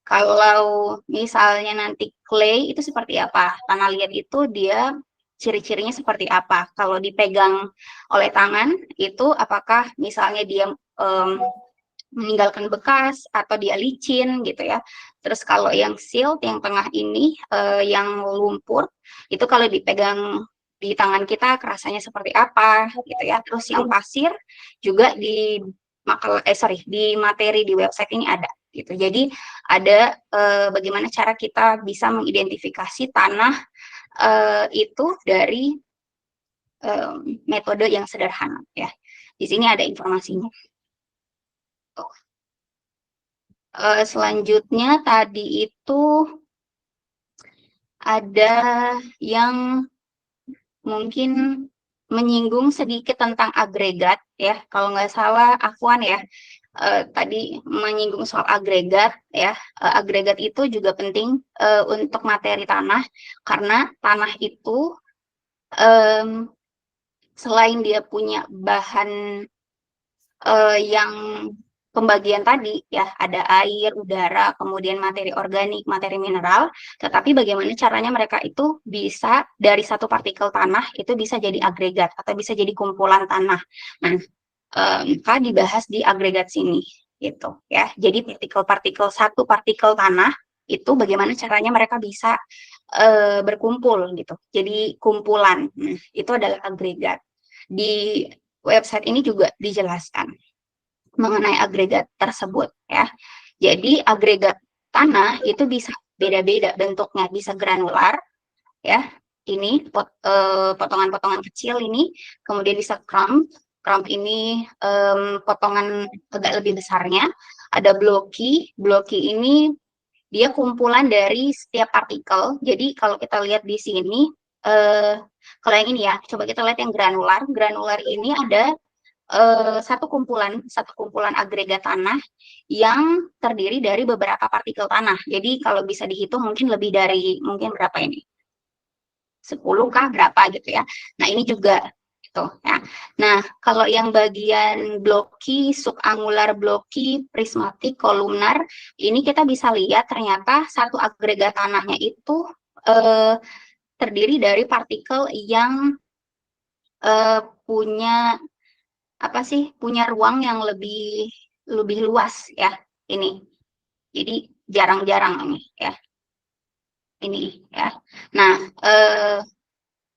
kalau misalnya nanti clay itu seperti apa? Tanah liat itu dia ciri-cirinya seperti apa? Kalau dipegang oleh tangan itu apakah misalnya dia meninggalkan bekas atau dia licin gitu ya. Terus kalau yang silt yang tengah ini yang lumpur itu kalau dipegang di tangan kita rasanya seperti apa gitu ya. Terus yang pasir juga di materi di website ini ada gitu. Jadi ada bagaimana cara kita bisa mengidentifikasi tanah itu dari metode yang sederhana ya. Di sini ada informasinya. Selanjutnya tadi itu ada yang mungkin menyinggung sedikit tentang agregat ya, kalau nggak salah Afwan ya tadi menyinggung soal agregat ya. Agregat itu juga penting untuk materi tanah, karena tanah itu selain dia punya bahan yang pembagian tadi ya, ada air, udara, kemudian materi organik, materi mineral, tetapi bagaimana caranya mereka itu bisa dari satu partikel tanah itu bisa jadi agregat atau bisa jadi kumpulan tanah. Nah, maka dibahas di agregat sini gitu ya. Jadi satu partikel tanah itu bagaimana caranya mereka bisa berkumpul gitu. Jadi kumpulan. Nah, itu adalah agregat. Di website ini juga dijelaskan mengenai agregat tersebut ya. Jadi agregat tanah itu bisa beda-beda bentuknya, bisa granular ya, ini potongan-potongan kecil ini, kemudian bisa crumb ini potongan agak lebih besarnya, ada blocky ini dia kumpulan dari setiap partikel. Jadi kalau kita lihat di sini, kalau yang ini ya, coba kita lihat yang granular. Granular ini ada satu kumpulan agregat tanah yang terdiri dari beberapa partikel tanah. Jadi kalau bisa dihitung mungkin lebih dari, mungkin berapa ini? 10 kah berapa gitu ya. Nah ini juga gitu ya. Nah kalau yang bagian blocky, subangular blocky, prismatik, kolumnar, ini kita bisa lihat ternyata satu agregat tanahnya itu terdiri dari partikel yang punya apa sih? Punya ruang yang lebih luas ya ini. Jadi jarang-jarang ini ya. Ini ya. Nah,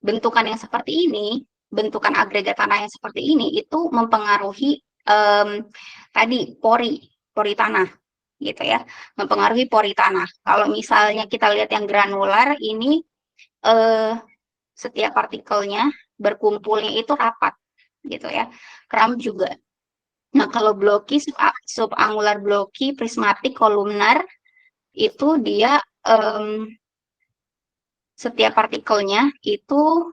bentukan yang seperti ini, bentukan agregat tanah yang seperti ini itu mempengaruhi tadi pori tanah gitu ya, mempengaruhi pori tanah. Kalau misalnya kita lihat yang granular ini setiap partikelnya berkumpulnya itu rapat gitu ya. Crumb juga. Nah, kalau blocky, subangular blocky, prismatik, kolumnar itu dia setiap partikelnya itu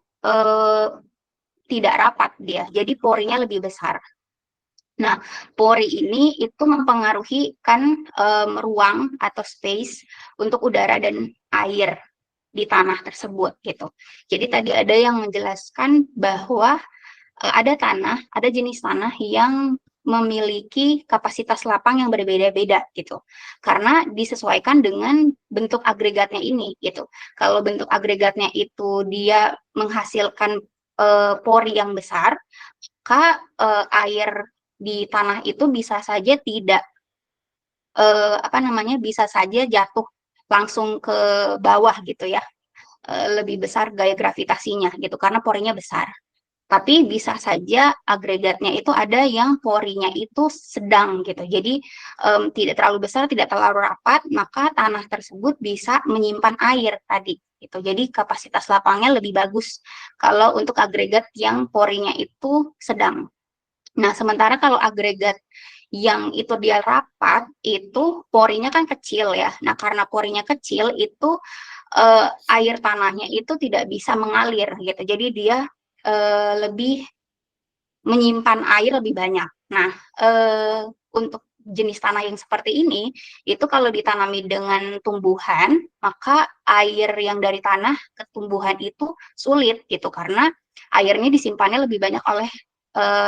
tidak rapat dia, jadi porinya lebih besar. Nah, pori ini itu mempengaruhi kan ruang atau space untuk udara dan air di tanah tersebut gitu. Jadi tadi ada yang menjelaskan bahwa ada jenis tanah yang memiliki kapasitas lapang yang berbeda-beda gitu. Karena disesuaikan dengan bentuk agregatnya ini gitu. Kalau bentuk agregatnya itu dia menghasilkan pori yang besar, maka air di tanah itu bisa saja tidak bisa saja jatuh langsung ke bawah gitu ya. Lebih besar gaya gravitasinya gitu karena porinya besar. Tapi bisa saja agregatnya itu ada yang porinya itu sedang gitu. Jadi tidak terlalu besar, tidak terlalu rapat, maka tanah tersebut bisa menyimpan air tadi gitu. Jadi kapasitas lapangnya lebih bagus kalau untuk agregat yang porinya itu sedang. Nah, sementara kalau agregat yang itu dia rapat, itu porinya kan kecil ya. Nah, karena porinya kecil itu air tanahnya itu tidak bisa mengalir gitu. Jadi dia lebih menyimpan air lebih banyak. Nah, untuk jenis tanah yang seperti ini, itu kalau ditanami dengan tumbuhan, maka air yang dari tanah ke tumbuhan itu sulit gitu, karena airnya disimpannya lebih banyak oleh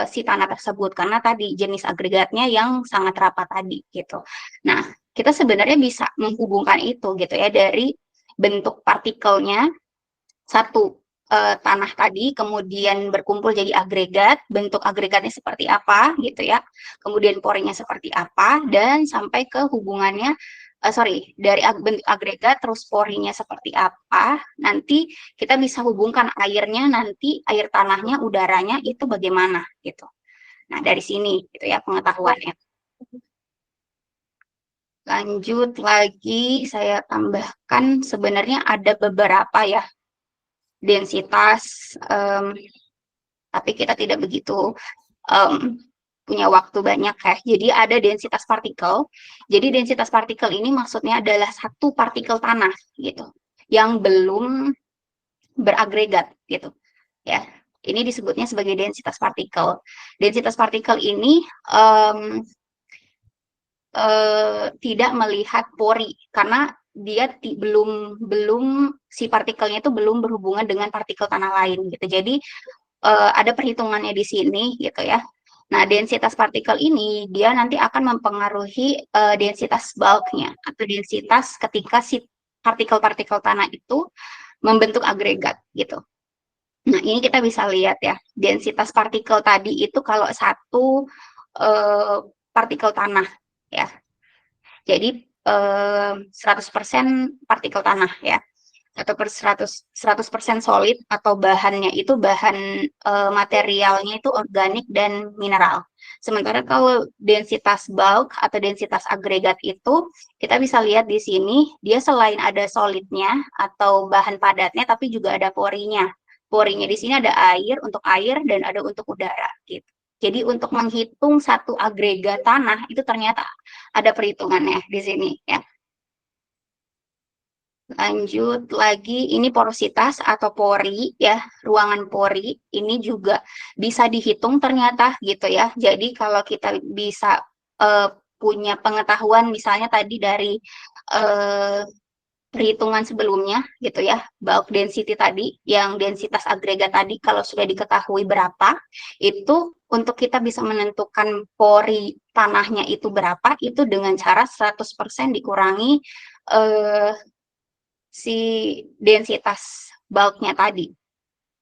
si tanah tersebut, karena tadi jenis agregatnya yang sangat rapat tadi gitu. Nah, kita sebenarnya bisa menghubungkan itu gitu ya, dari bentuk partikelnya, satu tanah tadi, kemudian berkumpul jadi agregat, bentuk agregatnya seperti apa gitu ya, kemudian porinya seperti apa, dan sampai ke hubungannya, dari bentuk agregat terus porinya seperti apa, nanti kita bisa hubungkan airnya, nanti air tanahnya, udaranya itu bagaimana gitu. Nah, dari sini gitu ya pengetahuannya. Lanjut lagi, saya tambahkan sebenarnya ada beberapa ya densitas, tapi kita tidak begitu punya waktu banyak ya. Jadi ada densitas partikel. Jadi densitas partikel ini maksudnya adalah satu partikel tanah gitu, yang belum beragregat gitu ya. Ini disebutnya sebagai densitas partikel. Densitas partikel ini tidak melihat pori karena dia belum si partikelnya itu belum berhubungan dengan partikel tanah lain gitu. Jadi ada perhitungannya di sini gitu ya. Nah, densitas partikel ini dia nanti akan mempengaruhi densitas bulknya atau densitas ketika si partikel-partikel tanah itu membentuk agregat gitu. Nah, ini kita bisa lihat ya, densitas partikel tadi itu kalau satu partikel tanah ya. Jadi 100% partikel tanah ya. atau 100% solid atau bahannya itu materialnya itu organik dan mineral. Sementara kalau densitas bulk atau densitas agregat itu kita bisa lihat di sini dia selain ada solidnya atau bahan padatnya tapi juga ada porinya. Porinya di sini ada air untuk air dan ada untuk udara gitu. Jadi untuk menghitung satu agregat tanah itu ternyata ada perhitungannya di sini ya. Lanjut lagi, ini porositas atau pori ya, ruangan pori ini juga bisa dihitung ternyata gitu ya. Jadi kalau kita bisa punya pengetahuan misalnya tadi dari perhitungan sebelumnya gitu ya, bulk density tadi, yang densitas agregat tadi kalau sudah diketahui berapa, itu untuk kita bisa menentukan pori tanahnya itu berapa, itu dengan cara 100% dikurangi si densitas bulknya tadi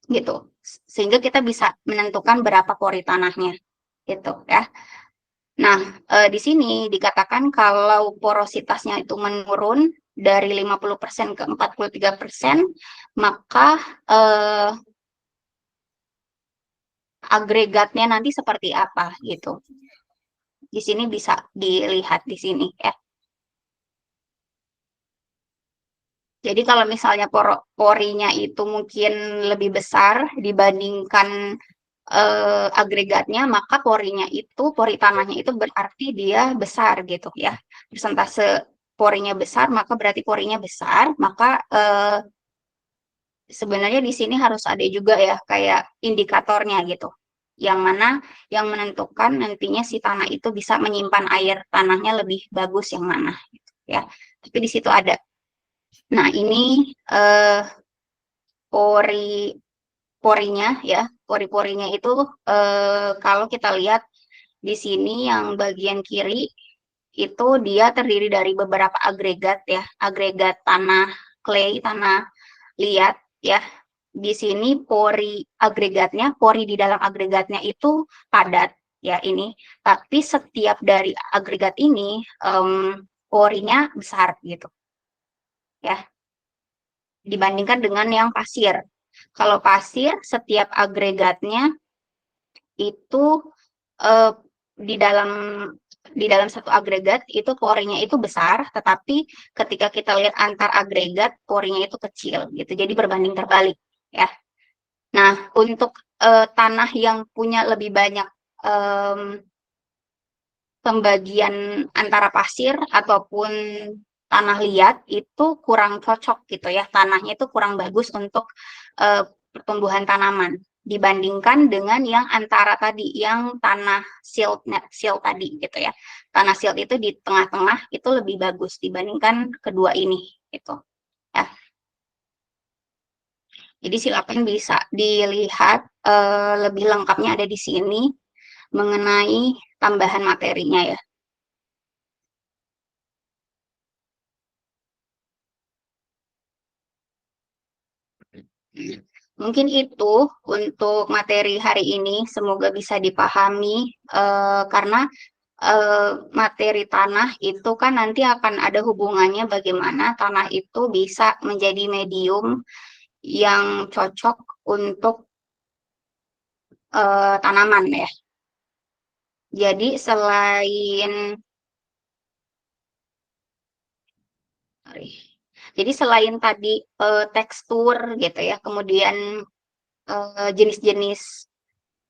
gitu, sehingga kita bisa menentukan berapa pori tanahnya gitu ya. Nah, di sini dikatakan kalau porositasnya itu menurun dari 50% ke 43%, maka agregatnya nanti seperti apa gitu. Di sini bisa dilihat di sini ya. Jadi kalau misalnya porinya itu mungkin lebih besar dibandingkan agregatnya, maka pori tanahnya itu berarti dia besar gitu ya. Persentase porinya besar, maka berarti porinya besar, maka sebenarnya di sini harus ada juga ya kayak indikatornya gitu. Yang mana yang menentukan nantinya si tanah itu bisa menyimpan air tanahnya lebih bagus yang mana gitu ya. Tapi di situ ada. Nah, ini porinya ya, pori-porinya itu kalau kita lihat di sini yang bagian kiri itu dia terdiri dari beberapa agregat ya, agregat tanah clay, tanah liat ya. Di sini pori di dalam agregatnya itu padat ya ini, tapi setiap dari agregat ini porinya besar gitu ya, dibandingkan dengan yang pasir. Kalau pasir, setiap agregatnya itu di dalam satu agregat itu porinya itu besar, tetapi ketika kita lihat antar agregat porinya itu kecil gitu. Jadi berbanding terbalik ya. Nah, untuk tanah yang punya lebih banyak pembagian antara pasir ataupun tanah liat itu kurang cocok gitu ya, tanahnya itu kurang bagus untuk pertumbuhan tanaman dibandingkan dengan yang antara tadi, yang tanah silt tadi gitu ya. Tanah silt itu di tengah-tengah itu lebih bagus dibandingkan kedua ini gitu ya. Jadi silakan bisa dilihat lebih lengkapnya ada di sini mengenai tambahan materinya ya. Mungkin itu untuk materi hari ini, semoga bisa dipahami karena materi tanah itu kan nanti akan ada hubungannya bagaimana tanah itu bisa menjadi medium yang cocok untuk tanaman ya. Jadi selain tadi tekstur gitu ya, kemudian jenis-jenis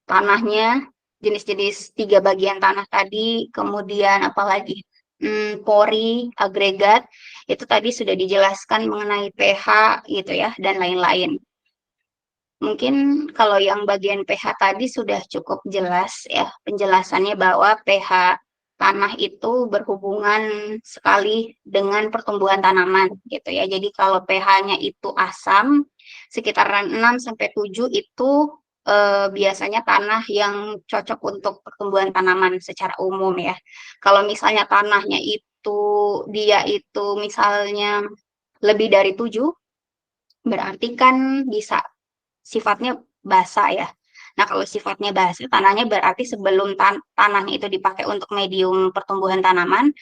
tanahnya, jenis-jenis 3 bagian tanah tadi, kemudian apalagi pori, agregat, itu tadi sudah dijelaskan mengenai pH gitu ya, dan lain-lain. Mungkin kalau yang bagian pH tadi sudah cukup jelas ya penjelasannya, bahwa pH tanah itu berhubungan sekali dengan pertumbuhan tanaman gitu ya. Jadi kalau pH-nya itu asam sekitaran 6-7 itu biasanya tanah yang cocok untuk pertumbuhan tanaman secara umum ya. Kalau misalnya tanahnya itu dia itu misalnya lebih dari 7, berarti kan bisa sifatnya basah ya. Nah, kalau sifatnya basa tanahnya berarti sebelum tanahnya itu dipakai untuk medium pertumbuhan tanaman,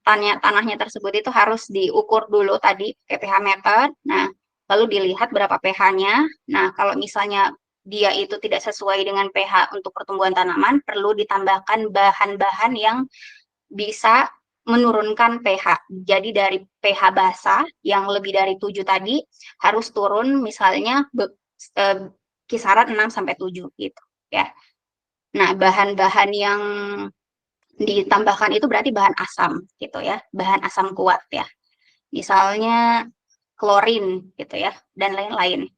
tanahnya tersebut itu harus diukur dulu tadi pakai pH meter. Nah, lalu dilihat berapa pH-nya. Nah, kalau misalnya dia itu tidak sesuai dengan pH untuk pertumbuhan tanaman, perlu ditambahkan bahan-bahan yang bisa menurunkan pH. Jadi dari pH basah yang lebih dari 7 tadi harus turun misalnya kisaran 6 sampai 7 gitu ya. Nah, bahan-bahan yang ditambahkan itu berarti bahan asam gitu ya, bahan asam kuat ya. Misalnya klorin gitu ya dan lain-lain.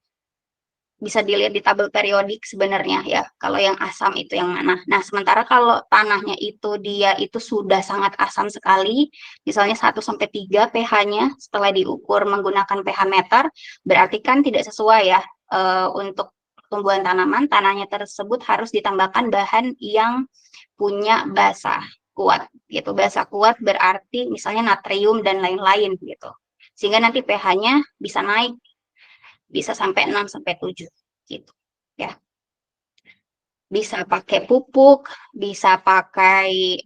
Bisa dilihat di tabel periodik sebenarnya ya, kalau yang asam itu yang mana. Nah, sementara kalau tanahnya itu dia itu sudah sangat asam sekali, misalnya 1 sampai 3 pH-nya setelah diukur menggunakan pH meter, berarti kan tidak sesuai ya untuk pertumbuhan tanaman, tanahnya tersebut harus ditambahkan bahan yang punya basa kuat gitu. Basa kuat berarti misalnya natrium dan lain-lain gitu. Sehingga nanti pH-nya bisa naik, bisa sampai 6 sampai 7 gitu ya. Bisa pakai pupuk, bisa pakai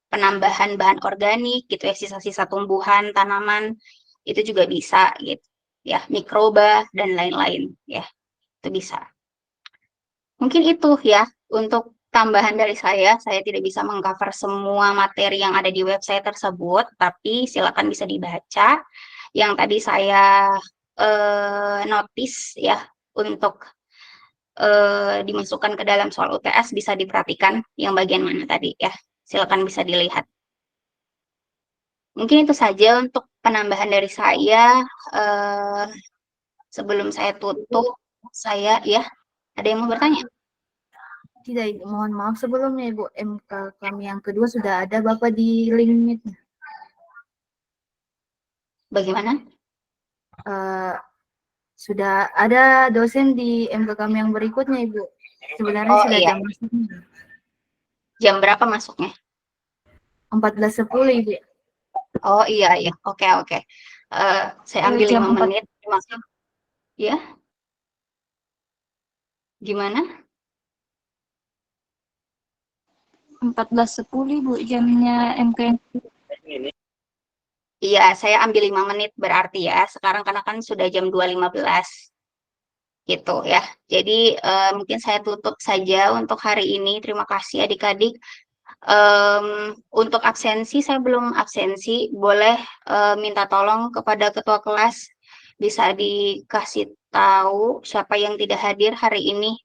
penambahan bahan organik gitu ya, sisa-sisa tumbuhan tanaman itu juga bisa gitu ya, mikroba dan lain-lain ya, itu bisa. Mungkin itu ya untuk tambahan dari saya tidak bisa mengcover semua materi yang ada di website tersebut, tapi silakan bisa dibaca. Yang tadi saya notice ya untuk dimasukkan ke dalam soal UTS bisa diperhatikan yang bagian mana tadi ya. Silakan bisa dilihat. Mungkin itu saja untuk penambahan dari saya. Sebelum saya tutup, saya ya, ada yang mau bertanya? Tidak, Ibu. Mohon maaf sebelumnya, Ibu. MK kami yang kedua sudah ada Bapak di link. Bagaimana? Sudah ada dosen di MK kami yang berikutnya, Ibu. Sebenarnya sudah iya. jam masuknya. Jam berapa masuknya? 14.10, Ibu. Oh iya. Oke. Saya ambil 5 menit. Masuk. Ya. Gimana? 14.10 Ibu jamnya MK. Iya, saya ambil 5 menit berarti ya. Sekarang karena kan sudah jam 2.15. Gitu ya. Jadi mungkin saya tutup saja untuk hari ini. Terima kasih adik-adik. Untuk absensi, saya belum absensi. Boleh minta tolong kepada ketua kelas. Bisa dikasih tahu siapa yang tidak hadir hari ini.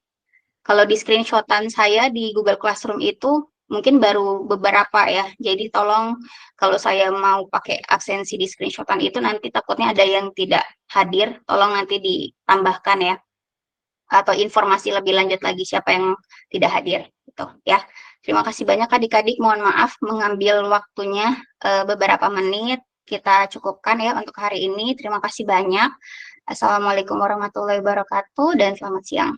Kalau di screenshotan saya di Google Classroom itu mungkin baru beberapa ya. Jadi tolong kalau saya mau pakai absensi di screenshotan itu nanti takutnya ada yang tidak hadir. Tolong nanti ditambahkan ya. Atau informasi lebih lanjut lagi siapa yang tidak hadir gitu ya. Terima kasih banyak adik-adik. Mohon maaf mengambil waktunya beberapa menit. Kita cukupkan ya untuk hari ini. Terima kasih banyak. Assalamualaikum warahmatullahi wabarakatuh dan selamat siang.